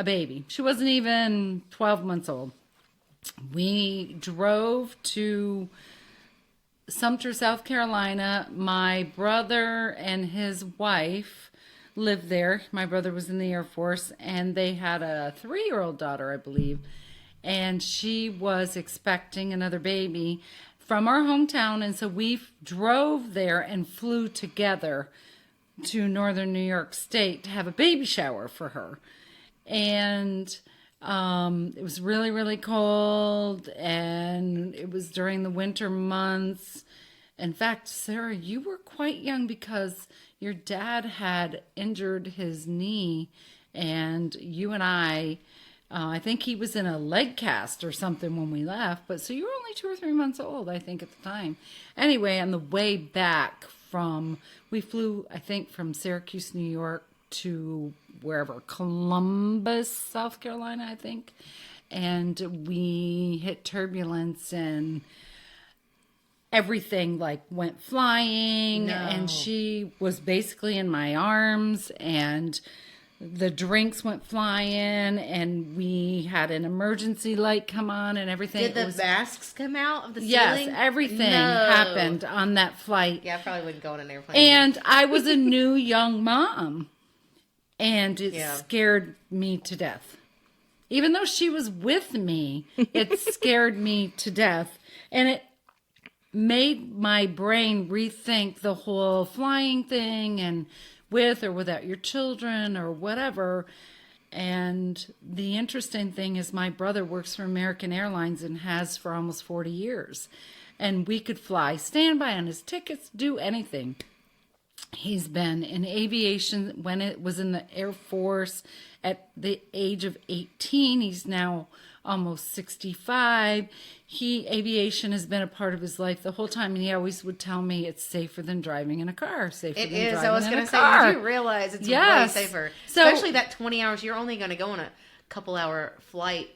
baby. She wasn't even 12 months old. We drove to Sumter, South Carolina. My brother and his wife lived there. My brother was in the Air Force, and they had a 3-year-old daughter, I believe. And she was expecting another baby from our hometown. And so we drove there and flew together to northern New York State to have a baby shower for her. And it was really, really cold, and it was during the winter months. In fact, Sarah, you were quite young because your dad had injured his knee, and you and I think he was in a leg cast or something when we left, but so you were only 2 or 3 months old, I think, at the time. Anyway, on the way back we flew, I think, from Syracuse, New York to wherever, Columbus, South Carolina, I think. And we hit turbulence and everything like went flying, and she was basically in my arms, and the drinks went flying, and we had an emergency light come on and everything. Did the masks come out of the Yes, ceiling? everything happened on that flight. Yeah, I probably wouldn't go on an airplane. And I was a new young mom, and it Yeah. scared me to death. Even though she was with me, it scared me to death. And it made my brain rethink the whole flying thing, and with or without your children or whatever. And the interesting thing is my brother works for American Airlines and has for almost 40 years. And we could fly standby on his tickets, do anything. He's been in aviation when it was in the Air Force at the age of 18. He's now almost 65. Aviation has been a part of his life the whole time, and he always would tell me it's safer than driving in a car. Safer It than is. driving I was in going a to say, car. you do realize it's Yes. way safer. So- Especially that 20 hours. You're only going to go on a couple-hour flight.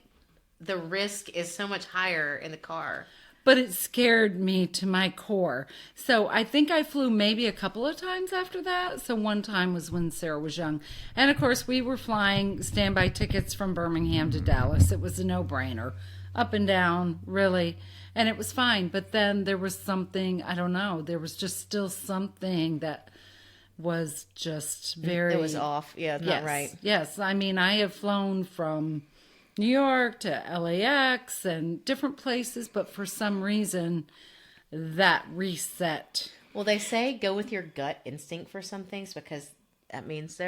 The risk is so much higher in the car. But it scared me to my core. So I think I flew maybe a couple of times after that. So one time was when Sarah was young. And of course, we were flying standby tickets from Birmingham to Dallas. It was a no-brainer. Up and down, really. And it was fine. But then there was something, I don't know, there was just still something that was just very... It was off. Yeah, not right. Yes. I mean, I have flown from New York to LAX and different places, but for some reason that reset. Well, they say go with your gut instinct for some things because that means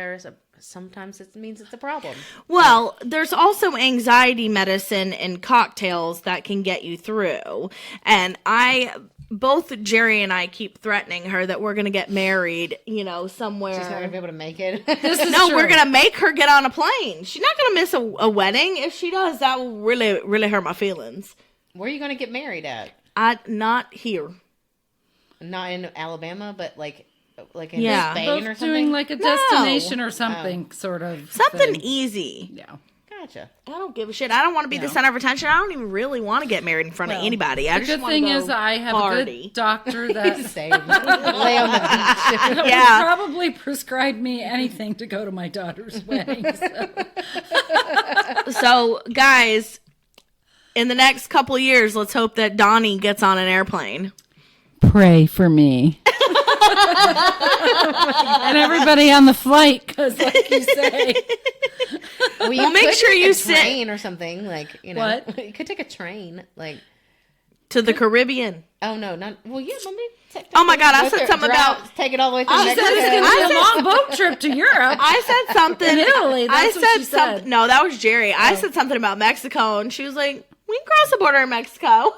sometimes it means it's a problem. Well, there's also anxiety medicine and cocktails that can get you through. And both Jerry and I keep threatening her that we're going to get married, somewhere. She's not going to be able to make it. No, we're going to make her get on a plane. She's not going to miss a wedding. If she does, that will really, really hurt my feelings. Where are you going to get married at? Not here. Not in Alabama, but like in Yeah. Spain Both or something? doing like a destination or something, sort of Something thing. easy. Yeah. Gotcha. I don't give a shit. I don't want to be the center of attention. I don't even really want to get married in front of anybody. I The just good want thing to go is I have a party. good doctor that Same. Lay on the beach. would Yeah. probably prescribe me anything to go to my daughter's wedding. So. So, guys, in the next couple of years, let's hope that Donnie gets on an airplane. Pray for me. And everybody on the flight, because like you say. Well, Well, make could sure take you a sit- train or something. Like, you know. What? You could take a train. Like, To the Caribbean. oh, no. Not. Well, yeah. Let me take Oh my God, I said something about- Take it all the way through She Mexico. said it's going to be a long boat trip to Europe. I said something. In Italy, I that's what said she something. said. No, that was Jerry. I said something about Mexico, and she was like, "We can cross the border in Mexico."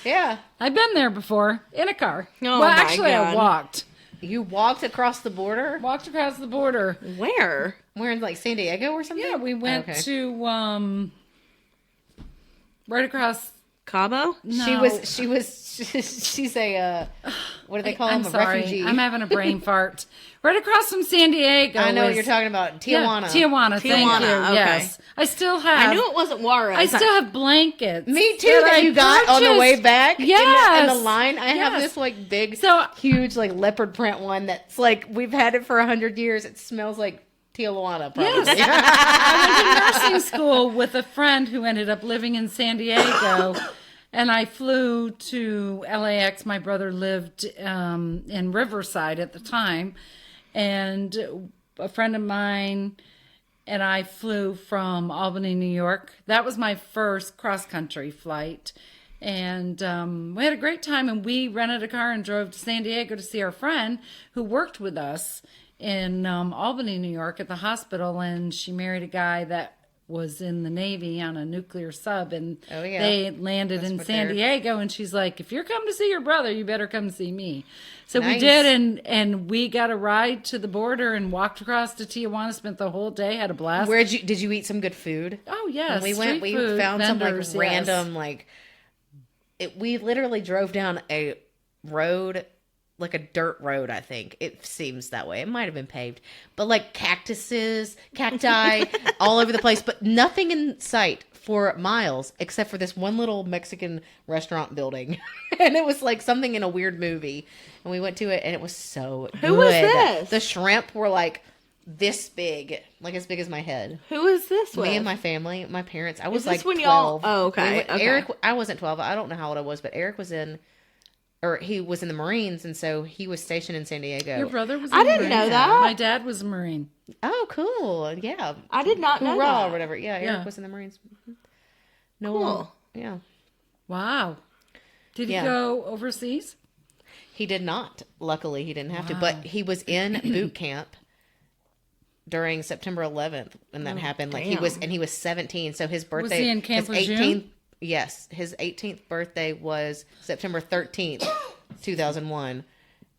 Yeah. I've been there before in a car. Oh, well, my actually, I God. walked. You walked across the border? Walked across the border. Where? We're in, like, San Diego or something? Yeah, we went Okay. to right across. Cabo? No. She's a, what do they call I'm them? A sorry. refugee. I'm having a brain fart. Right across from San Diego. I know what was- you're talking about. Yeah, Tijuana. Thank you. Tijuana, okay. Yes. I still have. I knew it wasn't Juarez. I still have blankets. Me too, that I you got on the way purchased. back in Yes. the line. I have Yes. this like big, So- huge like leopard print one that's like, we've had it for 100 years. It smells like Tijuana, probably. Yes. I went to nursing school with a friend who ended up living in San Diego. And I flew to LAX. My brother lived in Riverside at the time. And a friend of mine and I flew from Albany, New York. That was my first cross-country flight. And we had a great time. And we rented a car and drove to San Diego to see our friend who worked with us in Albany, New York at the hospital. And she married a guy that was in the Navy on a nuclear sub, and Oh, yeah. they landed in what San they're- Diego, and she's like, if you're coming to see your brother, you better come see me. So we Nice. did, and we got a ride to the border and walked across to Tijuana, spent the whole day, had a blast. Did you eat some good food? Oh, yes. When we went, street we food found vendors, some like yes. random, like, we literally drove down a road, like a dirt road, I think. It seems that way. It might have been paved. But like cacti all over the place, but nothing in sight for miles except for this one little Mexican restaurant building. And it was like something in a weird movie. And we went to it and it was so good. Who was this? The shrimp were like this big, like as big as my head. Who is this with? Me and my family, my parents. I was this like when y'all- 12. Oh, okay, okay. Eric, I wasn't 12. I don't know how old I was, but Eric was he was in the Marines, and so he was stationed in San Diego. Your brother was I a didn't Marine. know that. My dad was a Marine. Oh, cool. Yeah. I did not know Hoorah, that. or whatever. Yeah, Eric Yeah. was in the Marines. No Cool. one. Yeah. Wow. Did he Yeah. go overseas? He did not. Luckily, he didn't have to, but he was in boot camp during September 11th when that happened. Like he was 17, so his birthday he in Camp his Lejeune? Yes, his 18th birthday was September 13th, 2001,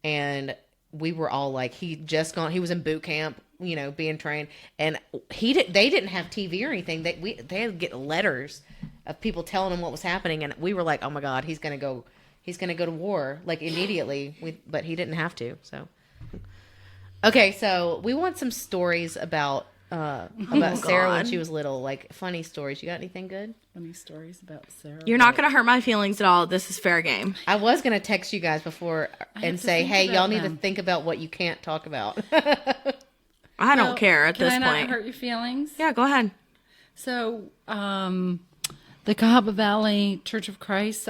and we were all like, he was in boot camp, you know, being trained, and they didn't have TV or anything. They had to get letters of people telling him what was happening, and we were like, oh my God, he's gonna go to war like immediately. But he didn't have to. So okay, so we want some stories about Sarah when God. she was little, like funny stories. You got anything good? Funny stories about Sarah. You're not going to hurt my feelings at all. This is fair game. I was gonna text you guys before and have to say, think hey, about y'all need to them. think about what you can't talk about. I don't care at Can this I not point. hurt your feelings? Yeah, go ahead. So, the Cahaba Valley Church of Christ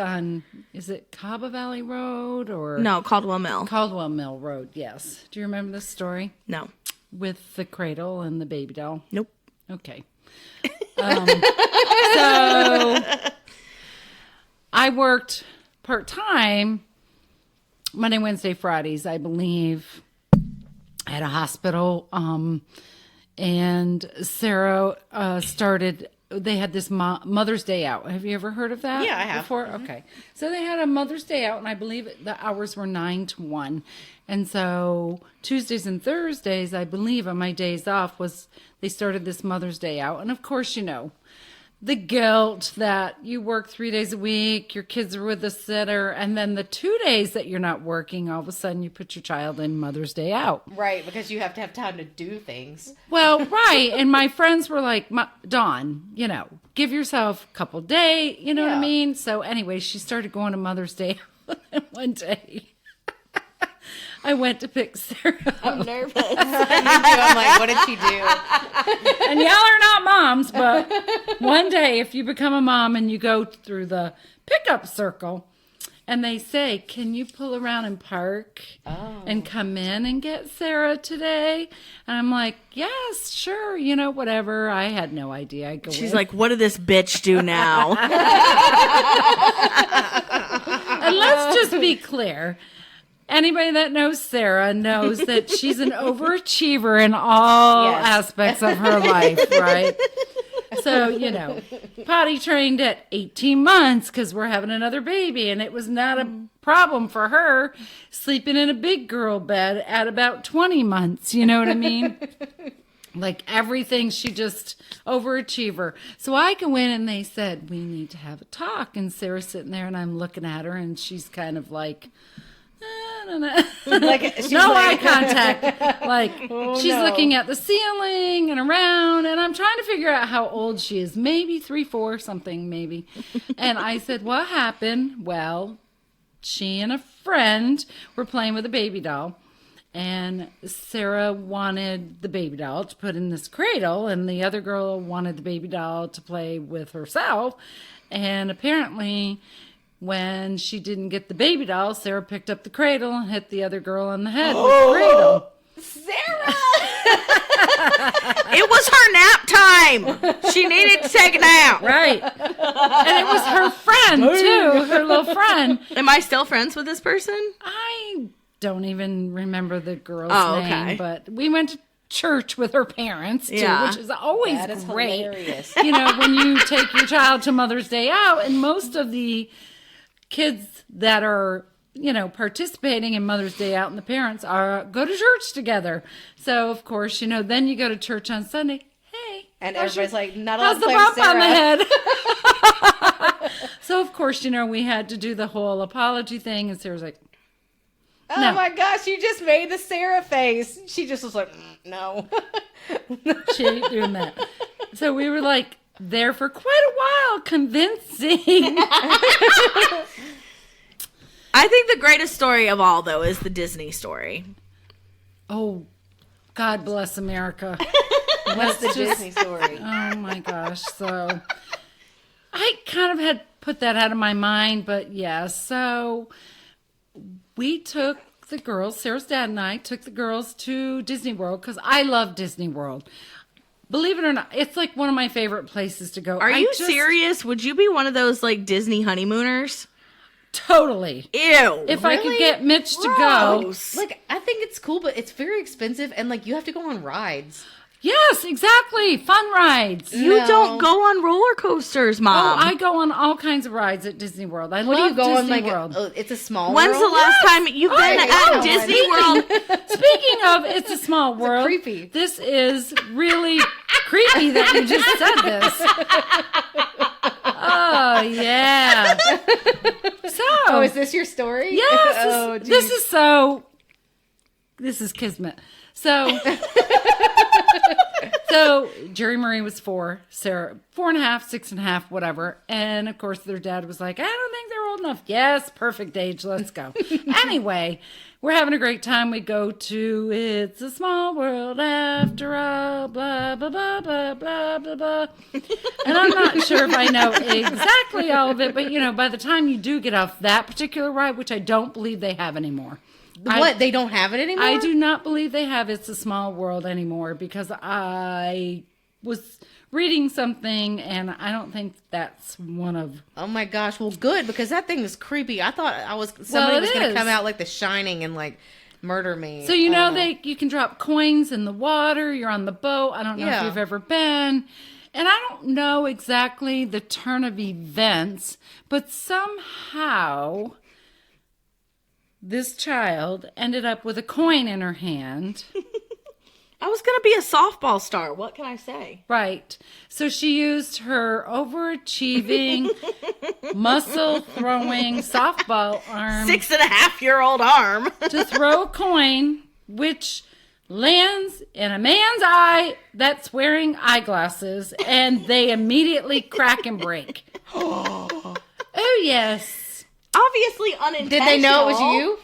is it Cahaba Valley Road or? No, Caldwell Mill. Caldwell Mill Road, yes. Do you remember this story? No. With the cradle and the baby doll? Nope. Okay. So, I worked part-time Monday, Wednesday, Fridays, I believe, at a hospital. And Sarah started, they had this Mother's Day out. Have you ever heard of that? Yeah, I have. Before? Okay. So they had a Mother's Day out, and I believe the hours were 9 to 1. And so Tuesdays and Thursdays, I believe, on my days off, they started this Mother's Day out. And of course, you know, the guilt that you work 3 days a week, your kids are with a sitter, and then the 2 days that you're not working, all of a sudden you put your child in Mother's Day out. Right, because you have to have time to do things. Well, right. And my friends were like, Dawn, give yourself a couple days, you know what I mean? So anyway, she started going to Mother's Day one day. I went to pick Sarah up. I'm nervous. I'm like, what did she do? And y'all are not moms, but one day if you become a mom and you go through the pickup circle and they say, can you pull around and park and come in and get Sarah today? And I'm like, yes, sure, whatever. I had no idea. I go She's in. like, what did this bitch do now? And let's just be clear. Anybody that knows Sarah knows that she's an overachiever in all aspects of her life, right? So, potty trained at 18 months because we're having another baby, and it was not a problem for her sleeping in a big girl bed at about 20 months. You know what I mean? Like everything, she just overachiever. So I go in and they said, we need to have a talk. And Sarah's sitting there and I'm looking at her and she's kind of like, Like, she's no eye like, contact. Like she's looking at the ceiling and around, and I'm trying to figure out how old she is. Maybe 3, 4, something maybe. And I said, "What happened?" Well, she and a friend were playing with a baby doll, and Sarah wanted the baby doll to put in this cradle, and the other girl wanted the baby doll to play with herself. And apparently, when she didn't get the baby doll, Sarah picked up the cradle and hit the other girl on the head with the cradle. Sarah! It was her nap time. She needed to take a nap. Right. And it was her friend, too, her little friend. Am I still friends with this person? I don't even remember the girl's okay. name, but we went to church with her parents, too, which is always That is great. hilarious. When you take your child to Mother's Day out, and most of the kids that are, participating in Mother's Day out and the parents go to church together. So, of course, then you go to church on Sunday. Hey. And everybody's like, not how's allowed the to bump play on the Sarah. head? So, of course, we had to do the whole apology thing. And Sarah's like, Oh no. my gosh, you just made the Sarah face. She just was like, no. She ain't doing that. So we were like there for quite a while convincing. I think the greatest story of all, though, is the Disney story. Oh, God bless America. What's the Disney story? Oh my gosh. So I kind of had put that out of my mind, but so we took the girls, Sarah's dad and I took the girls to Disney World because I love Disney World. Believe it or not, it's like one of my favorite places to go. Are you serious? Would you be one of those, Disney honeymooners? Totally. Ew. If I could get Mitch to go. Gross. I think it's cool, but it's very expensive, and you have to go on rides. Yes, exactly. Fun rides. You No. don't go on roller coasters, Mom. I go on all kinds of rides at Disney World. I What do love you go on Disney World. it's a small When's world? the last time you've been Oh, at Disney World? Speaking of, it's a small world. creepy. This is really creepy that you just said this. Oh, yeah. So. Oh, is this your story? Yes. Oh, This is kismet. So, so Jerry Murray was 4, Sarah 4.5, 6.5, whatever. And of course, their dad was like, I don't think they're old enough. Yes, perfect age. Let's go. Anyway, we're having a great time. We go to It's a Small World After All, blah, blah, blah, blah, blah, blah, blah. And I'm not sure if I know exactly all of it, but by the time you do get off that particular ride, which I don't believe they have anymore. They don't have it anymore? I do not believe they have It's a Small World anymore because I was reading something and I don't think that's one of... Oh my gosh. Well, good, because that thing is creepy. I thought somebody was going to come out like The Shining and murder me. So, you can drop coins in the water. You're on the boat. I don't know if you've ever been. And I don't know exactly the turn of events, but somehow... this child ended up with a coin in her hand. I was going to be a softball star. What can I say? Right. So she used her overachieving, muscle-throwing softball arm 6.5-year-old arm. to throw a coin, which lands in a man's eye that's wearing eyeglasses, and they immediately crack and break. Oh, yes. Obviously unintentional. Did they know it was you?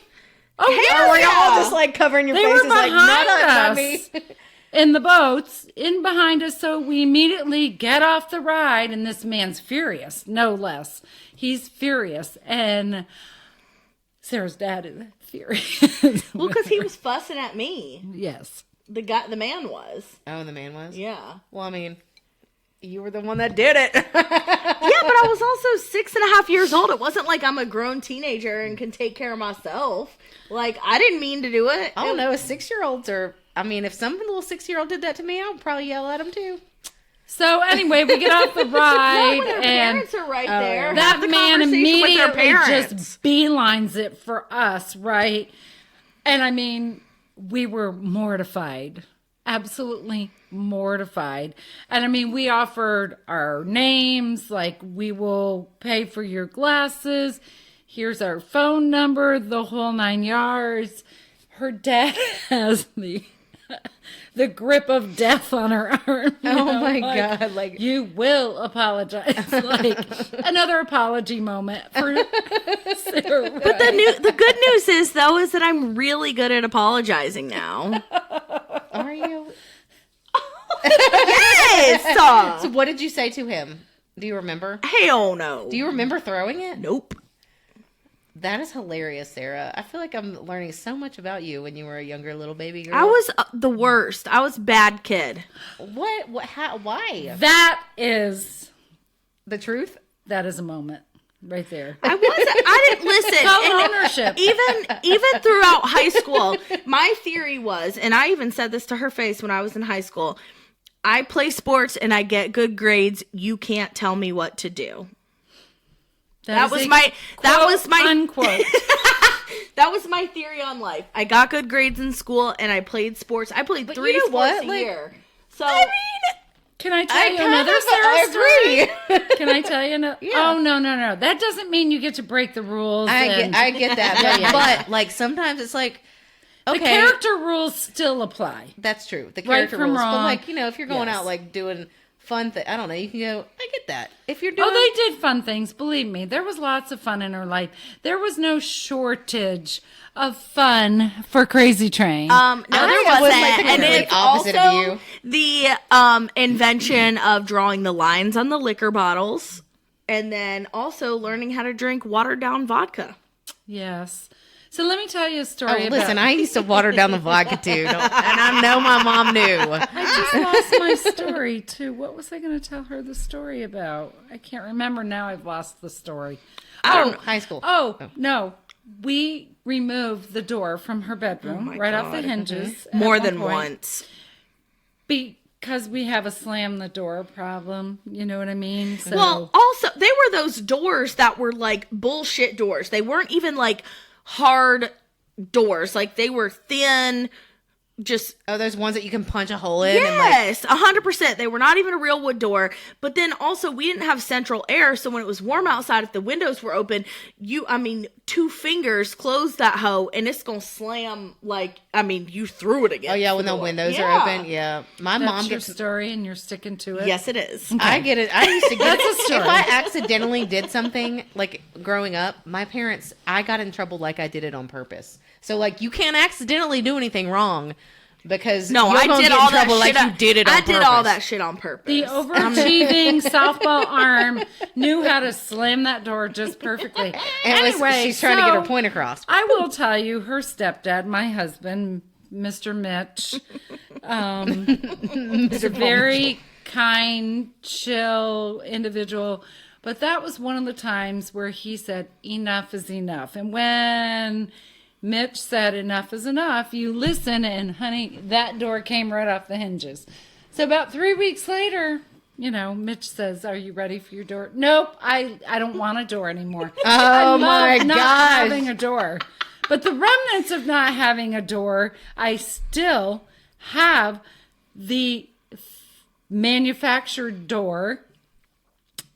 Oh, yeah. Or were y'all just like covering your They faces were like, behind not us me? in the boats, in behind us. So we immediately get off the ride, and this man's furious, no less. He's furious, and Sarah's dad is furious. Well, because he was fussing at me. Yes. The man was. Oh, the man was? Yeah. Well, I mean, you were the one that did it. Yeah, but I was also 6.5 years old. It wasn't like I'm a grown teenager and can take care of myself. Like, I didn't mean to do it. I don't know. 6-year-olds are, I mean, if some little 6-year-old did that to me, I would probably yell at him too. So anyway, we get off the ride, Not when their and parents are right there. that Have the man conversation with their immediately parents. just beelines it for us, right? And I mean, we were mortified, absolutely mortified. And I mean, we offered our names, like, we will pay for your glasses. Here's our phone number, the whole 9 yards. Her dad has the grip of death on her arm. My God. Like, You will apologize. Like, another apology moment for Sarah. But the good news is, though, is that I'm really good at apologizing now. are you? Yes! So what did you say to him? Do you remember? Hell no. Do you remember throwing it? Nope. That is hilarious, Sarah. I feel like I'm learning so much about you when you were a younger little baby girl. I was the worst. I was a bad kid. What? How? Why? That is The truth? a moment right there. I didn't listen. Self-ownership. Even throughout high school, my theory was, and I even said this to her face when I was in high school, I play sports and I get good grades. You can't tell me what to do. That was my unquote. That was my theory on life. I got good grades in school and I played sports. I played 3 you know sports what? a Like, year. So I mean, Can I tell you another Sarah story? Can I tell you another? Yeah. Oh, no. That doesn't mean you get to break the rules. I get that. But like, sometimes it's like, okay. The character rules still apply. That's true. The Right character from rules. But wrong. like, if you're going Yes. out like doing fun thing, I don't know, you can go, I get that. If you're doing Oh, they did fun things. Believe me, there was lots of fun in her life. There was no shortage of fun for Crazy Train. no, there I was, wasn't. like, And the it's opposite of also you. the invention of drawing the lines on the liquor bottles, and then also learning how to drink watered down vodka. Yes. So let me tell you a story about... listen, I used to water down the vodka too, and I know my mom knew. I just lost my story, too. What was I going to tell her the story about? I can't remember now. I've lost the story. High school. Oh, no. We removed the door from her bedroom right off the hinges. at More one than point once. Because we have a slam the door problem. You know what I mean? So, Well, also, they were those doors that were like bullshit doors. They weren't even like hard doors. Like they were thin, just Those ones that you can punch a hole in. yes, 100%. They were not even a real wood door. But then also we didn't have central air, so when it was warm outside, if the windows were open, 2 fingers close that hoe and it's gonna slam you threw it again. Oh yeah, when the windows are open. Yeah, my that's mom your gets. story and you're sticking to it? Yes, it is. I get it. I used to get That's a story. If I accidentally did something like growing up, my parents, I got in trouble like I did it on purpose. So like you can't accidentally do anything wrong because No, you're I gonna did get in all that trouble shit. like you did it on I purpose. did all that shit on purpose. The overachieving softball arm knew how to slam that door just perfectly. Anyway, she's trying to get her so point across. I will tell you, her stepdad, my husband, Mr. Mitch, is a very kind, chill individual. But that was one of the times where he said, enough is enough. And when Mitch said enough is enough, you listen, and honey, that door came right off the hinges. So about 3 weeks later, Mitch says, are you ready for your door? Nope, I don't want a door anymore. I love my not gosh. having a door. But the remnants of not having a door, I still have the manufactured door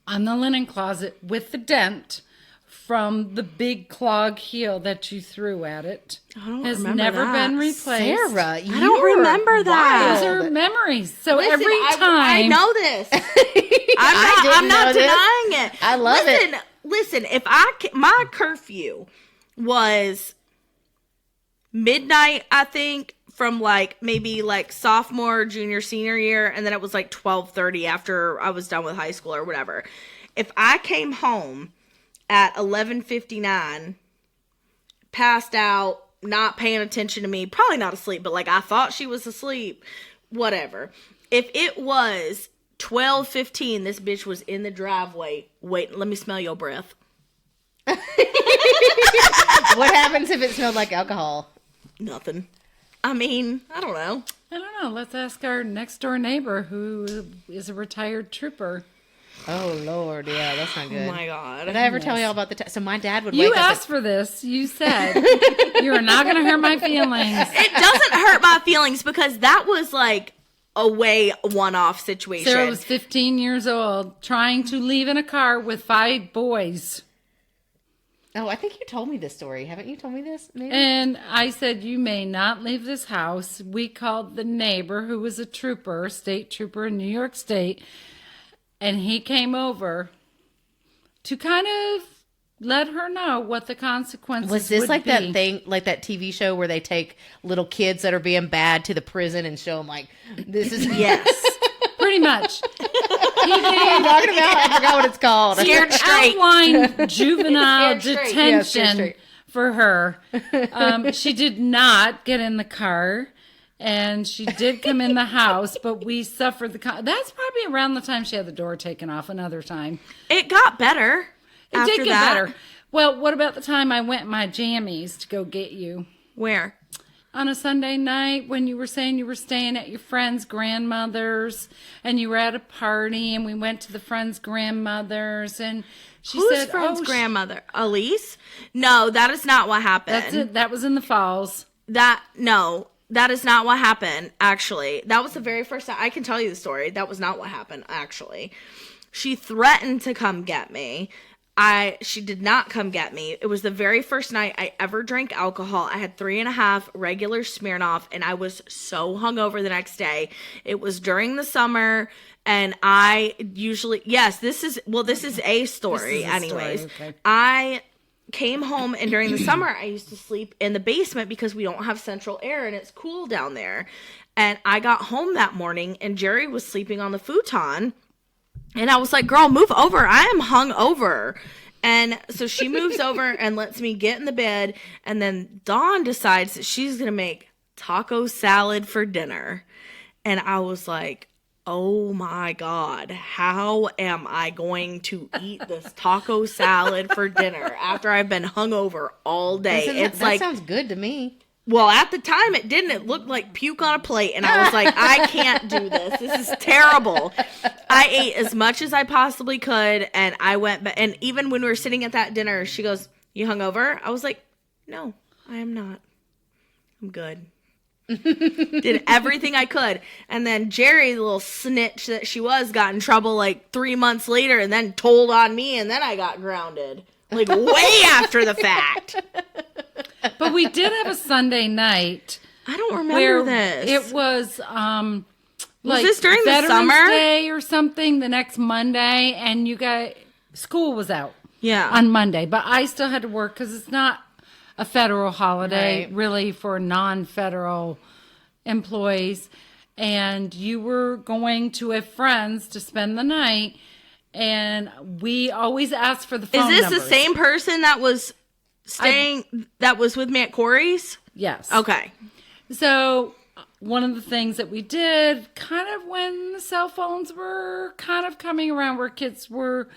on the linen closet with the dent from the big clog heel that you threw at it. I don't has remember never that. been replaced. Sarah, I don't remember that. Those are memories. So Listen, every time I know this. I'm not denying it. I love it. Listen, if my curfew was midnight, I think, from like maybe like sophomore, junior, senior year, and then it was like 12:30 after I was done with high school or whatever. If I came home at 11:59, passed out, not paying attention to me, probably not asleep, but like I thought she was asleep, whatever. If it was 12:15, this bitch was in the driveway. Wait, let me smell your breath. What happens if it smelled like alcohol? Nothing. I mean, I don't know. I don't know. Let's ask our next door neighbor who is a retired trooper. Oh, Lord. Yeah, that's not good. Oh, my God. Did I ever tell y'all about the so my dad would wake You up asked for this. You said you are not going to hurt my feelings. It doesn't hurt my feelings because that was like a one-off situation. Sarah was 15 years old, trying to leave in a car with 5 boys. Oh, I think you told me this story. Haven't you told me this? Maybe? And I said, you may not leave this house. We called the neighbor who was a trooper, state trooper in New York State. And he came over to kind of let her know what the consequences Was this would like be. that thing, like that TV show where they take little kids that are being bad to the prison and show them like, this is... Yes. Pretty much. He I'm talking about, I forgot what it's called. Scared straight. outlined juvenile Scared straight. detention Yeah, scared straight. for her. She did not get in the car, and she did come in the house, but we suffered that's probably around the time she had the door taken off another time. It got better. It did get better. Well, what about the time I went in my jammies to go get you? Where? On a Sunday night when you were saying you were staying at your friend's grandmother's and you were at a party and we went to the friend's grandmother's and she Whose said, friend's grandmother? Elise? No, that is not what happened. That's it. That was in the falls. That is not what happened, actually. That was the very first time. I can tell you the story. That was not what happened, actually. She threatened to come get me. She did not come get me. It was the very first night I ever drank alcohol. I had 3.5 regular Smirnoff, and I was so hungover the next day. It was during the summer, and I usually, this is a story, anyways. Story, okay. I came home, and during the summer, I used to sleep in the basement because we don't have central air, and it's cool down there. And I got home that morning, and Jerry was sleeping on the futon. And I was like, girl, move over. I am hungover. And so she moves over and lets me get in the bed. And then Dawn decides that she's going to make taco salad for dinner. And I was like, oh my God, how am I going to eat this taco salad for dinner after I've been hungover all day? That sounds good to me. Well, at the time it didn't. It looked like puke on a plate. And I was like, I can't do this. This is terrible. I ate as much as I possibly could. And I went, and even when we were sitting at that dinner, she goes, you hungover? I was like, no, I am not. I'm good. Did everything I could. And then Jerry, the little snitch that she was, got in trouble like 3 months later and then told on me. And then I got grounded. Like way after the fact. But we did have a Sunday night. I don't remember where this. It was like this during the Veterans summer? Day or something the next Monday, and you got school was out on Monday, but I still had to work because it's not a federal holiday really for non-federal employees. And you were going to a friend's to spend the night, and we always ask for the phone Is this numbers. the same person that was that was with me at Corey's? Yes. Okay. So one of the things that we did kind of when the cell phones were kind of coming around where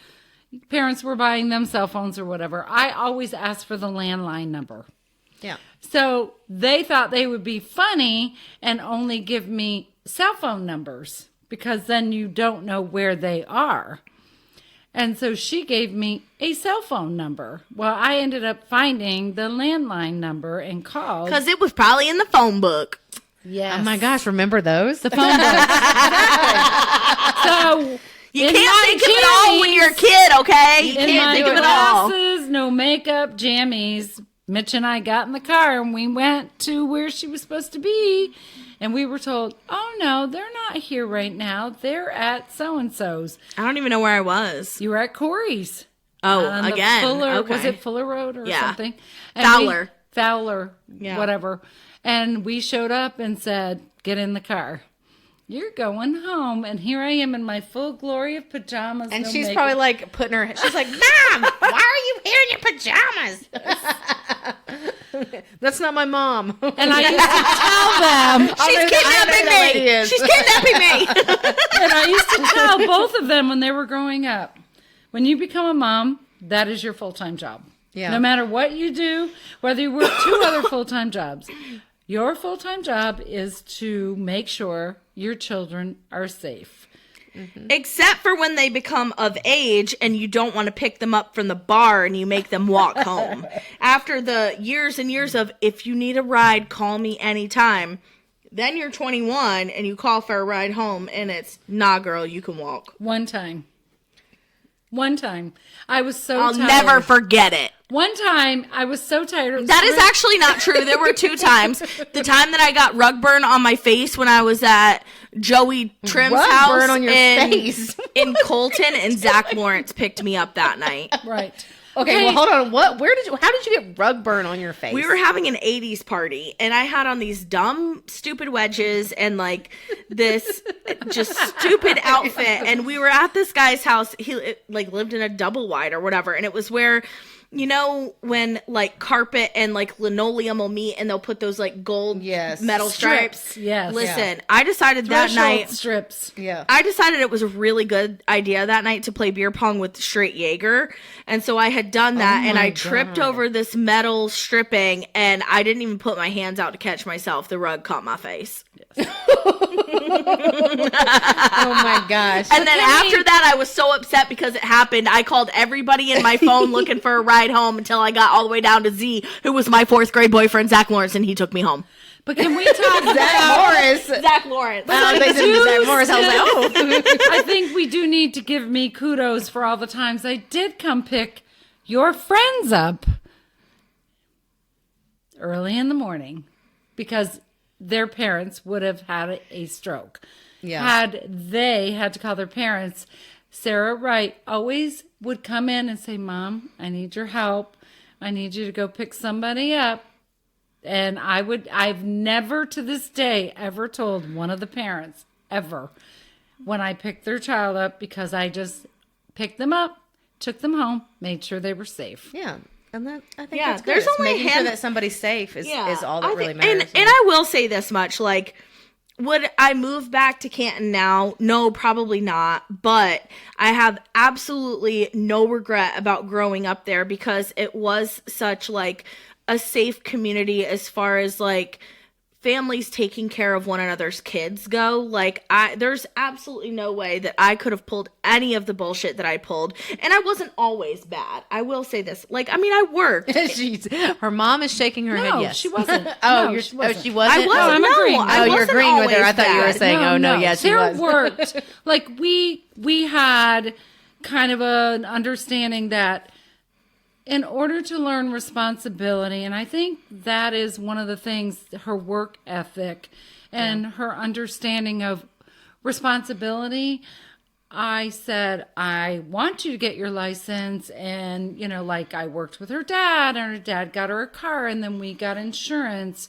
parents were buying them cell phones or whatever, I always asked for the landline number. Yeah. So they thought they would be funny and only give me cell phone numbers because then you don't know where they are. And so she gave me a cell phone number. Well, I ended up finding the landline number and called. Because it was probably in the phone book. Yes. Oh my gosh, remember those? The phone books. So You can't think of it all when you're a kid, okay? You can't think of it all. Glasses, no makeup, jammies. Mitch and I got in the car and we went to where she was supposed to be. And we were told, oh, no, they're not here right now. They're at so-and-so's. I don't even know where I was. You were at Corey's. Oh, On the again. Fuller, Okay. Was it Fuller Road or something? And Fowler. Fowler, Yeah. whatever. And we showed up and said, get in the car. You're going home. And here I am in my full glory of pajamas. And no she's makeup. probably like putting her, she's like, Mom, why are you here in your pajamas? That's not my mom. And I used to tell them. She's kidnapping me. She's kidnapping me. And I used to tell both of them when they were growing up, when you become a mom, that is your full-time job. Yeah. No matter what you do, whether you work 2 other full-time jobs, your full-time job is to make sure your children are safe. Except for when they become of age and you don't want to pick them up from the bar and you make them walk home. After the years and years of, if you need a ride, call me anytime. Then you're 21 and you call for a ride home and it's, nah, girl, you can walk. One time. I was so I'll tired. never forget it. One time, I was so tired. That is actually not true. There were 2 times. The time that I got rug burn on my face when I was at Joey Trim's Rug house burn on your face. in Colton, and Zach Lawrence picked me up that night. Right. Okay, well, hold on. How did you get rug burn on your face? We were having an 80s party, and I had on these dumb, stupid wedges and, like, this just stupid outfit, and we were at this guy's house. He, like, lived in a double wide or whatever, and it was where, you know, when, like, carpet and, like, linoleum will meet, and they'll put those, like, gold metal stripes. Yes. Listen, I decided that night... strips. Yeah. I decided it was a really good idea that night to play beer pong with straight Jaeger. And so I had done that, and I tripped over this metal stripping, and I didn't even put my hands out to catch myself. The rug caught my face. Oh my gosh. And then after that, I was so upset because it happened. I called everybody in my phone looking for a ride home until I got all the way down to Z, who was my 4th grade boyfriend, Zach Lawrence, and he took me home. But can we talk Zach Morris. Zach Lawrence. They said Zach Morris. I was like, oh. I think we do need to give me kudos for all the times I did come pick your friends up early in the morning because their parents would have had a stroke. Yeah. Had they had to call their parents, Sarah Wright always would come in and say, Mom, I need your help. I need you to go pick somebody up. And I've never to this day ever told one of the parents ever when I picked their child up because I just picked them up, took them home, made sure they were safe. Yeah. And that, I think Yeah, that's good. there's It's only making sure that somebody's safe is all that really matters. And I will say this much, like, would I move back to Canton now? No, probably not. But I have absolutely no regret about growing up there because it was such, like, a safe community as far as, like, families taking care of one another's kids go. Like, there's absolutely no way that I could have pulled any of the bullshit that I pulled. And I wasn't always bad. I will say this. Like, I mean, I worked. Her mom is shaking her head. Yes, she wasn't. She wasn't. I wasn't. I'm no, agreeing. I Oh, you're wasn't agreeing with her. I always thought you were bad. saying, yes, she Sarah was. worked. Like, we had kind of an understanding that in order to learn responsibility, and I think that is one of the things, her work ethic and her understanding of responsibility, I said, I want you to get your license. And, you know, like I worked with her dad and her dad got her a car and then we got insurance.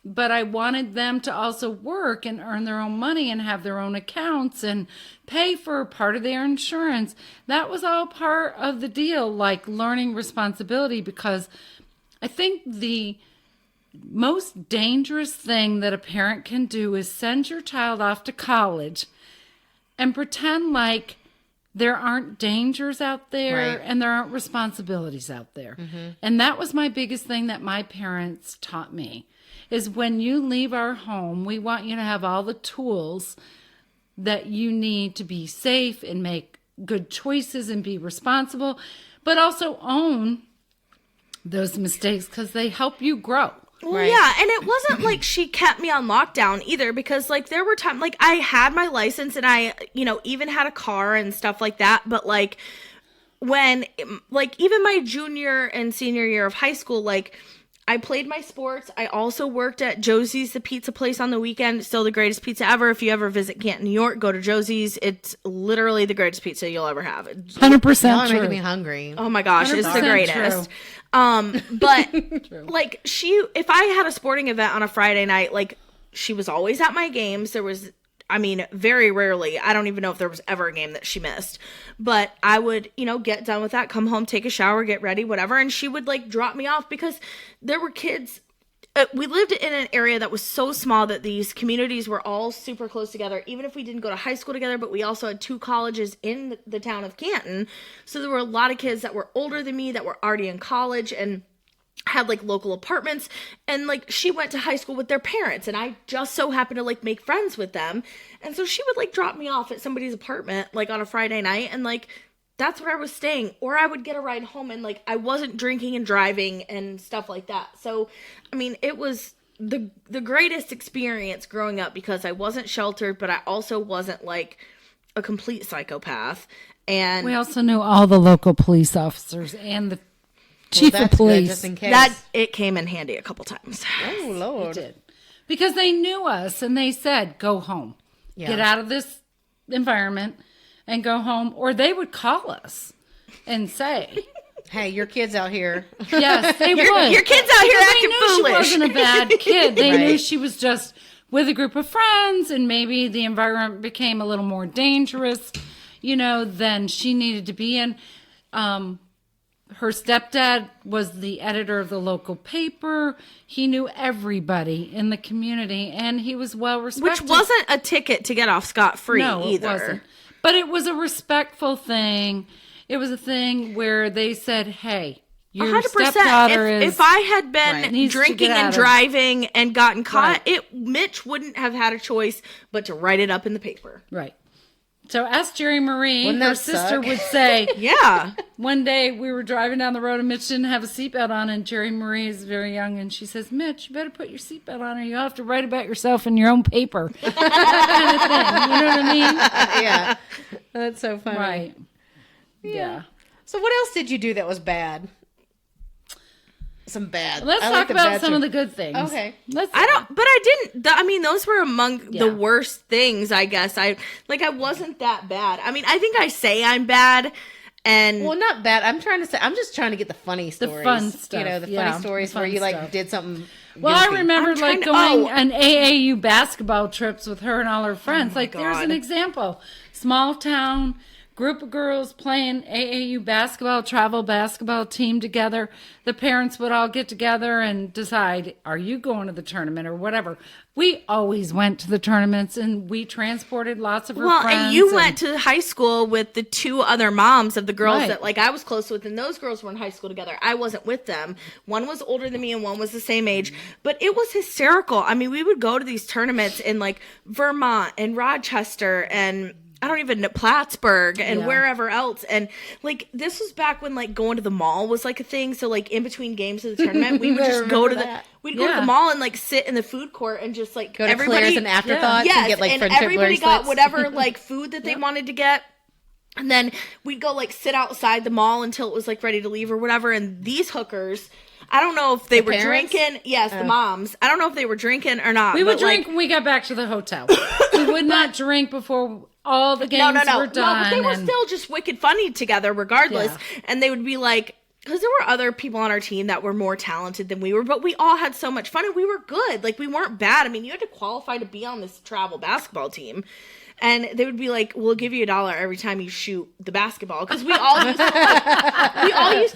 But I wanted them to also work and earn their own money and have their own accounts and pay for part of their insurance. That was all part of the deal, like learning responsibility, because I think the most dangerous thing that a parent can do is send your child off to college and pretend like there aren't dangers out there and there aren't responsibilities out there. Mm-hmm. And that was my biggest thing that my parents taught me. Is when you leave our home, we want you to have all the tools that you need to be safe and make good choices and be responsible, but also own those mistakes because they help you grow. Well, Right. yeah, and it wasn't like she kept me on lockdown either, because like there were times like I had my license and I, even had a car and stuff like that, but like when like even my junior and senior year of high school, like I played my sports. I also worked at Josie's, the pizza place, on the weekend. Still the greatest pizza ever. If you ever visit Canton, New York, go to Josie's. It's literally the greatest pizza you'll ever have. 100% Y'all are true. making me hungry. Oh my gosh, it's the 100% greatest. But like if I had a sporting event on a Friday night, like she was always at my games. There was, very rarely. I don't even know if there was ever a game that she missed. But I would, get done with that, come home, take a shower, get ready, whatever. And she would like drop me off because there were kids. We lived in an area that was so small that these communities were all super close together, even if we didn't go to high school together, but we also had 2 colleges in the town of Canton. So there were a lot of kids that were older than me that were already in college and had like local apartments, and like she went to high school with their parents, and I just so happened to like make friends with them. And so she would like drop me off at somebody's apartment like on a Friday night, and like that's where I was staying, or I would get a ride home, and like I wasn't drinking and driving and stuff like that. So it was the greatest experience growing up because I wasn't sheltered, but I also wasn't like a complete psychopath. And We also knew all the local police officers and the chief of That's good, police. just in case. that it came in handy a couple times. Oh, Lord. Did. Because they knew us and they said, go home. Yeah. Get out of this environment and go home. Or they would call us and say, Hey, your kid's out here. yes, they would. Your kid's out here Because acting they knew foolish. she wasn't a bad kid. They knew Right. she was just with a group of friends and maybe the environment became a little more dangerous, than she needed to be in. Her stepdad was the editor of the local paper. He knew everybody in the community, and he was well respected. Which wasn't a ticket to get off scot-free no, either. it wasn't. But it was a respectful thing. It was a thing where they said, "Hey, your 100%. stepdaughter is." If I had been Right. Needs to drinking get out and of- driving and gotten caught, Right. Mitch wouldn't have had a choice but to write it up in the paper. Right. So ask Jerry Marie. Wouldn't Her that sister suck? would say, Yeah. one day we were driving down the road and Mitch didn't have a seatbelt on, and Jerry Marie is very young, and she says, Mitch, you better put your seatbelt on or you'll have to write about yourself in your own paper. That kind of thing. You know what I mean? Yeah. That's so funny. Right. Yeah. So what else did you do that was bad? Some bad. Let's I like talk the about bad some of too. the good things. Okay. I mean, those were among Yeah. the worst things, I guess. I wasn't that bad. I mean, I think I say I'm bad, and Well, not bad. I'm just trying to get the funny stories. fun stuff. The Yeah, funny stories the where fun you like stuff. did something. Well, I goofy. remember I'm trying like to- going oh. on AAU basketball trips with her and all her friends. Like there's an God. example. Small town, group of girls playing AAU basketball, travel basketball team together. The parents would all get together and decide, are you going to the tournament or whatever? We always went to the tournaments and we transported lots of her friends. and you went to high school with the 2 other moms of the girls Right. that like I was close with, and those girls were in high school together. I wasn't with them. One was older than me and one was the same age, but it was hysterical. I mean, we would go to these tournaments in like Vermont and Rochester and I don't even know, Plattsburgh and Yeah. wherever else. And like, this was back when like going to the mall was like a thing. So like in between games of the tournament, we would I just go to remember that. we'd go to Yeah. the mall and like sit in the food court and just like Go to everybody Claire's and afterthoughts yes, and get like and friendship everybody got bracelets. whatever like food that they wanted to get. And then we'd go like sit outside the mall until it was like ready to leave or whatever. And these hookers, I don't know if they were parents? drinking. Yes, the moms. I don't know if they were drinking or not. We would but, like, drink when we got back to the hotel. We would not drink before all the games no. were done. No, but they were and- still just wicked funny together regardless. Yeah. And they would be like, because there were other people on our team that were more talented than we were, but we all had so much fun and we were good. Like, we weren't bad. I mean, you had to qualify to be on this travel basketball team. And they would be like, we'll give you $1 every time you shoot the basketball. Because we all used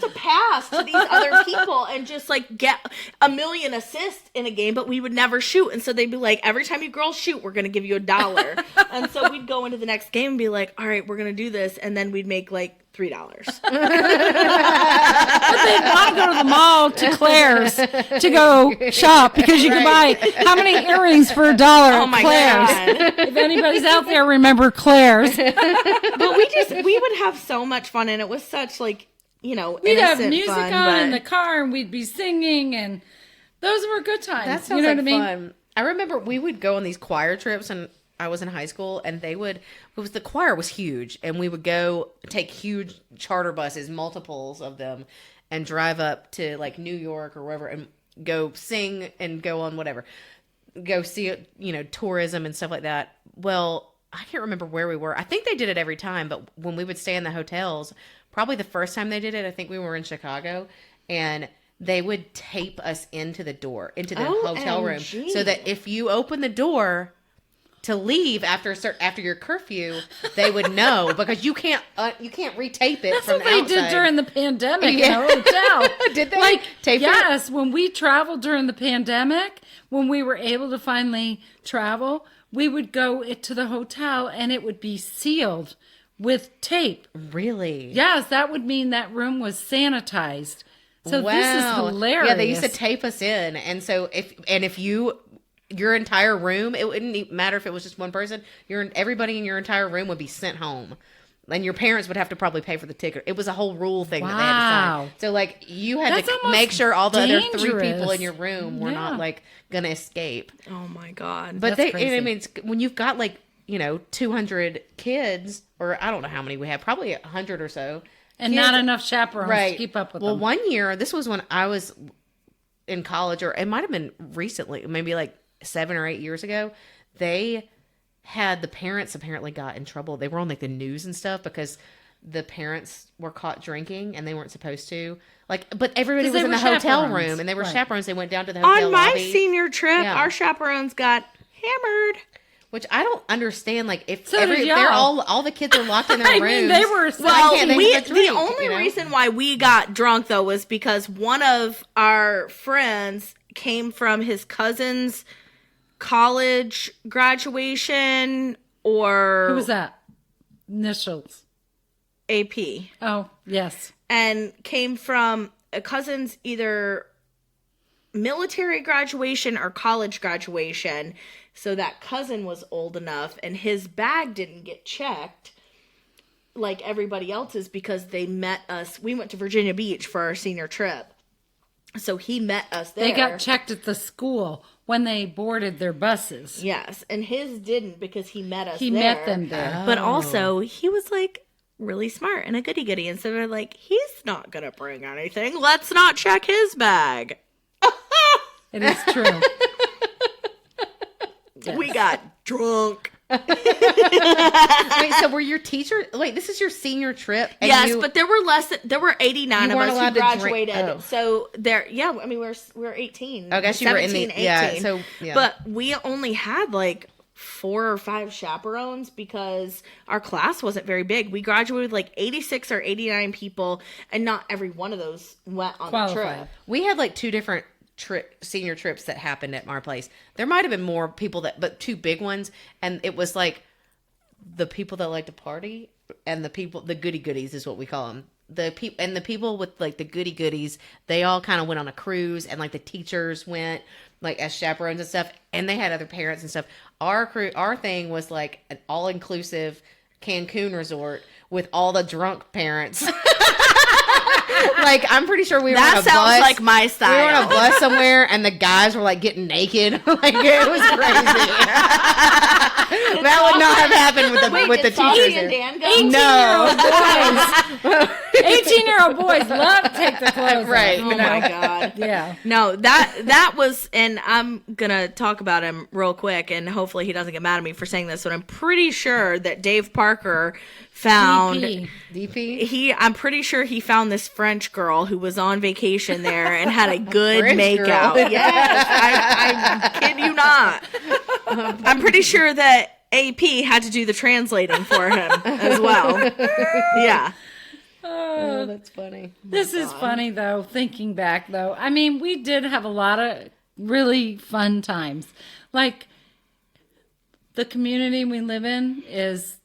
to pass to these other people and just like get 1 million assists in a game, but we would never shoot. And so they'd be like, every time you girls shoot, we're going to give you $1. And so we'd go into the next game and be like, all right, we're going to do this. And then we'd make like $3. They'd want to go to the mall to Claire's to go shop because you could buy how many earrings for $1 Oh at my Claire's. God. If anybody's out there, remember Claire's. But we would have so much fun. And it was such like, We'd have innocent music fun, on in but- the car and we'd be singing and Those were good times. That sounds you know like what I mean? fun. I remember we would go on these choir trips, and I was in high school, and the choir was huge, and we would go take huge charter buses, multiples of them, and drive up to like New York or wherever, and go sing and go on whatever, go see, tourism and stuff like that. Well, I can't remember where we were. I think they did it every time, but when we would stay in the hotels, probably the first time they did it, I think we were in Chicago, and they would tape us into the hotel room, so that if you open the door to leave after your curfew, they would know, because you can't retape it. That's from what the they outside. did during the pandemic in a hotel. Did they tape it? Yes, when we traveled during the pandemic, when we were able to finally travel, we would go to the hotel and it would be sealed with tape. Really? Yes, that would mean that room was sanitized. So this is hilarious. Yeah, they used to tape us in, and so if your entire room, it wouldn't even matter if it was just one person. Everybody in your entire room would be sent home, and your parents would have to probably pay for the ticket. It was a whole rule thing that they had to sign. So like you had That's to make sure all the other 3 dangerous. people in your room were not like gonna escape. Oh my God. But That's crazy. when you've got 200 kids, or I don't know how many we have, probably 100 or so. And kids, not enough chaperones to keep up with them. Well, one year, this was when I was in college, or it might have been recently, maybe like 7 or 8 years ago. They had the parents apparently got in trouble. They were on like the news and stuff because the parents were caught drinking and they weren't supposed to. But everybody was in the hotel chaperones. room, and they were Right. chaperones. They went down to the hotel On my lobby. senior trip, Yeah. our chaperones got hammered. Which I don't understand. Like if So did they're y'all. all the kids are locked in their I rooms. mean, they were. Well, can't they have a the drink, only reason why we got drunk though was because one of our friends came from his cousin's college graduation or Who was that? Initials. AP, Oh, yes. and came from a cousin's either military graduation or college graduation. So that cousin was old enough, and his bag didn't get checked like everybody else's because they met us. We went to Virginia Beach for our senior trip. So he met us there. They got checked at the school when they boarded their buses. Yes, and his didn't because he met us He there. met them there. But also, he was like really smart and a goody-goody. And so they're like, he's not going to bring anything. Let's not check his bag. It is true. We got drunk. Wait, so were your teachers? Wait, this is your senior trip? And Yes, but there were 89 You of weren't us allowed who to drink- graduated. oh. So I mean, we're 18. I guess you were in the 17, yeah. 18. So yeah. But we only had like 4 or 5 chaperones because our class wasn't very big. We graduated with like 86 or 89 people, and not every one of those went on the Qualified. trip. we had like 2 different senior trips that happened at our place. There might have been more people but 2 big ones, and it was like the people that like to party and the goody goodies is what we call them. The people with like the goody goodies, they all kind of went on a cruise, and like the teachers went like as chaperones and stuff, and they had other parents and stuff. Our thing was like an all inclusive Cancun resort with all the drunk parents. Like, I'm pretty sure we were on That a sounds bus. like my style. We were on a bus somewhere, and the guys were like getting naked. Like, it was crazy. That would not have happened with the teachers. and there. Dan go? No. 18-year-old boys love to take their clothes Right. off. Oh my god. Yeah. No, that was, and I'm gonna talk about him real quick, and hopefully he doesn't get mad at me for saying this, but I'm pretty sure that Dave Parker found DP. DP? I'm pretty sure he found this French girl who was on vacation there and had a good French makeout. girl? Yes, I kid you not. I'm pretty sure that AP had to do the translating for him as well. Yeah. Oh, that's funny. This is funny, though, thinking back, though. I mean, we did have a lot of really fun times. Like, the community we live in is,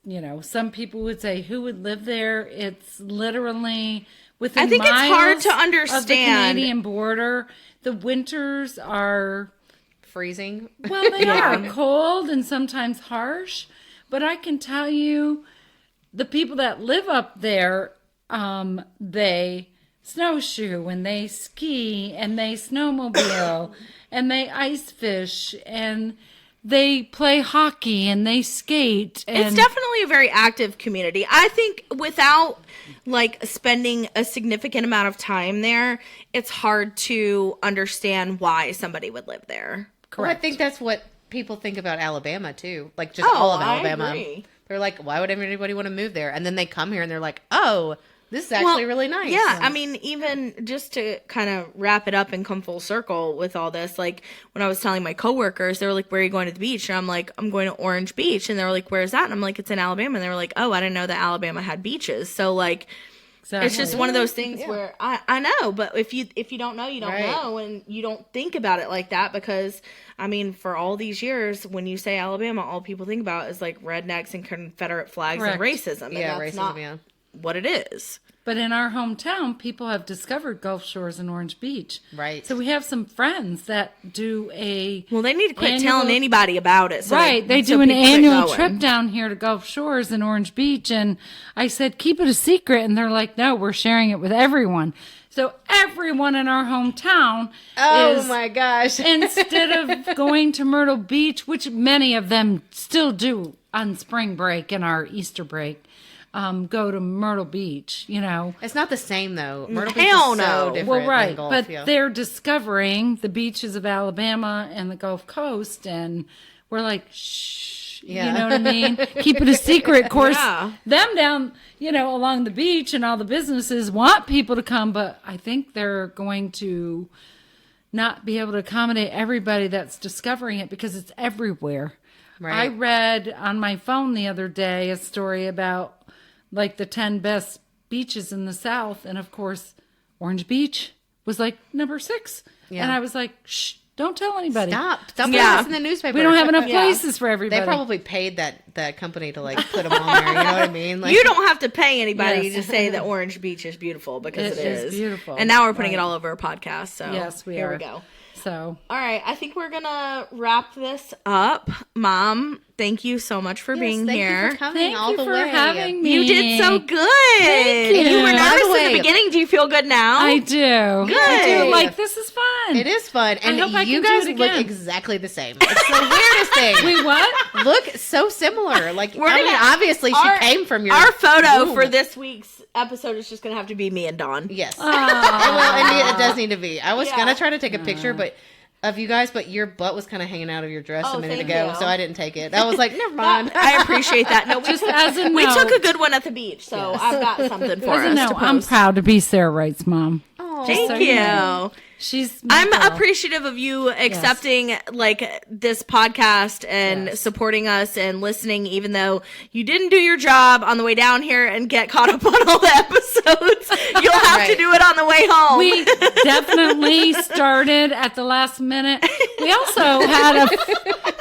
some people would say, who would live there? It's literally within I think it's hard miles to of the understand. Canadian border. The winters are, Freezing. well, they are cold and sometimes harsh. But I can tell you, the people that live up there, they snowshoe and they ski and they snowmobile and they ice fish and they play hockey and they skate. And it's definitely a very active community. I think without like spending a significant amount of time there, it's hard to understand why somebody would live there. Correct. Well, I think that's what people think about Alabama too. Like just all of Alabama. I agree. They're like, why would anybody want to move there? And then they come here and they're like, oh, this is actually really nice. Yeah, I mean, even just to kind of wrap it up and come full circle with all this, like when I was telling my coworkers, they were like, where are you going to the beach? And I'm like, I'm going to Orange Beach. And they were like, where's that? And I'm like, it's in Alabama. And they were like, oh, I didn't know that Alabama had beaches. So like, Exactly. it's just one of those things where I know, but if you don't know, you don't know, and you don't think about it like that because, I mean, for all these years, when you say Alabama, all people think about is like rednecks and Confederate flags and racism. And that's not what it is. But in our hometown, people have discovered Gulf Shores and Orange Beach. Right. So we have some friends that do a... Well, they need to quit telling anybody about it. So they do an annual trip down here to Gulf Shores and Orange Beach. And I said, keep it a secret. And they're like, no, we're sharing it with everyone. So everyone in our hometown oh my gosh. Instead of going to Myrtle Beach, which many of them still do on spring break and our Easter break, go to Myrtle Beach, you know. It's not the same though. Myrtle Beach Hell is no. so different Well, right, than Gulf, but they're discovering the beaches of Alabama and the Gulf Coast, and we're like, shh, you know what I mean? Keep it a secret. Of course, them down, you know, along the beach and all the businesses want people to come, but I think they're going to not be able to accommodate everybody that's discovering it because it's everywhere. Right. I read on my phone the other day a story about like the 10 best beaches in the South. And of course, Orange Beach was like number 6. Yeah. And I was like, shh, don't tell anybody. Stop putting this in the newspaper. We don't have enough places for everybody. They probably paid that company to like put them on there. You know what I mean? Like, you don't have to pay anybody to say that Orange Beach is beautiful because it is beautiful. And now we're putting it all over a podcast. So yes, here we go. So, all right, I think we're gonna wrap this up. Mom, thank you so much for being here. You for coming thank you for having me. You did so good. Thank you. You were nervous in the beginning. Do you feel good now? I do. Good. I do. Like, this is fun. It is fun. And I hope you guys look exactly the same. It's the weirdest thing. We what? Look so similar. Like, obviously she came from your Our photo womb. for this week's episode is just going to have to be me and Dawn. Yes. Well, it does need to be. I was going to try to take a picture, but of you guys, but your butt was kind of hanging out of your dress a minute ago, so I didn't take it. I was like, never mind. I appreciate that. No, just as a note. We took a good one at the beach, so I've got something for us. No, I'm proud to be Sarah Wright's mom. Oh, thank you. I'm appreciative of you accepting like this podcast and supporting us and listening, even though you didn't do your job on the way down here and get caught up on all the episodes. You'll have to do it on the way home. We definitely started at the last minute. We also had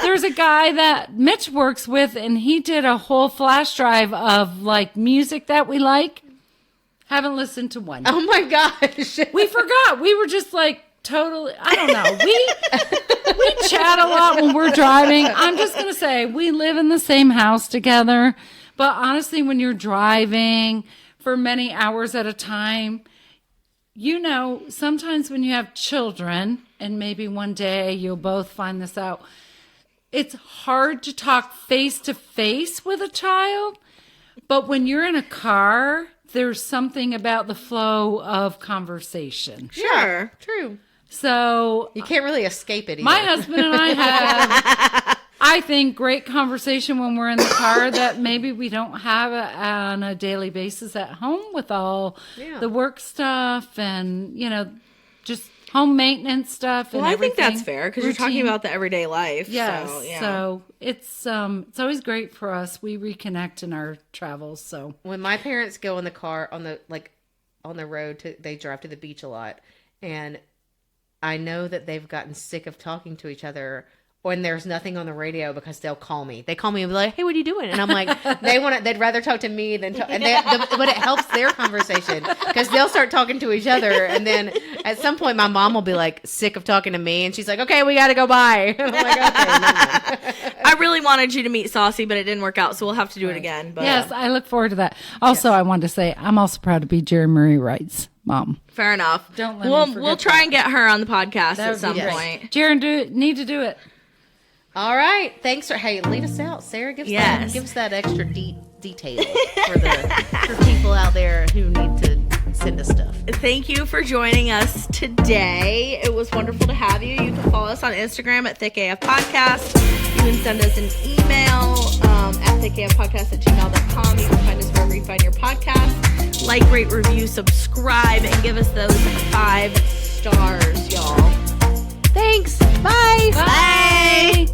there's a guy that Mitch works with, and he did a whole flash drive of like music that we like. Haven't listened to one. Oh my gosh. We forgot. We were just like totally, I don't know. We chat a lot when we're driving. I'm just going to say we live in the same house together. But honestly, when you're driving for many hours at a time, you know, sometimes when you have children, and maybe one day you'll both find this out, it's hard to talk face to face with a child. But when you're in a car, there's something about the flow of conversation. Sure. True. So you can't really escape it either. My husband and I have, I think, great conversation when we're in the car that maybe we don't have on a daily basis at home with all the work stuff and, you know, just home maintenance stuff. Well, and I think that's fair because you're talking about the everyday life. Yes. So it's always great for us. We reconnect in our travels. So when my parents go in the car on the road they drive to the beach a lot, and I know that they've gotten sick of talking to each other when there's nothing on the radio because they'll call me. They call me and be like, "Hey, what are you doing?" And I'm like, they'd rather talk to me than but it helps their conversation because they'll start talking to each other, and then at some point my mom will be like sick of talking to me, and she's like, "Okay, we got to go bye." I'm like, "Okay." I really wanted you to meet Saucy, but it didn't work out, so we'll have to do it again. But yes, I look forward to that. Also, I wanted to say I'm also proud to be Jerry Marie Wright's Mom. Fair enough. Don't let me forget we'll try that. and get her on the podcast That at would some be great. point. Jaron, need to do it. All right. Thanks for lead us out, Sarah. Give us that extra detail for people out there who need to send us stuff. Thank you for joining us today. It was wonderful to have you. You can follow us on Instagram at ThickAF Podcast. You can send us an email at thickafpodcast@gmail.com. You can find us wherever you find your podcast. Like, rate, review, subscribe, and give us those 5 stars, y'all. Thanks. Bye. Bye.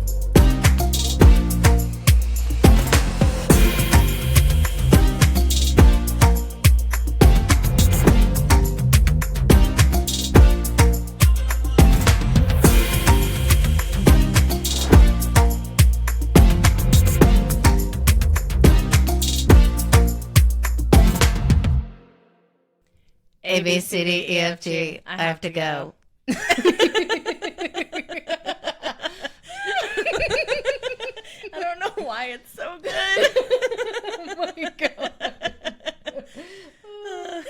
A, B, C, D, E, F, G. I have to go.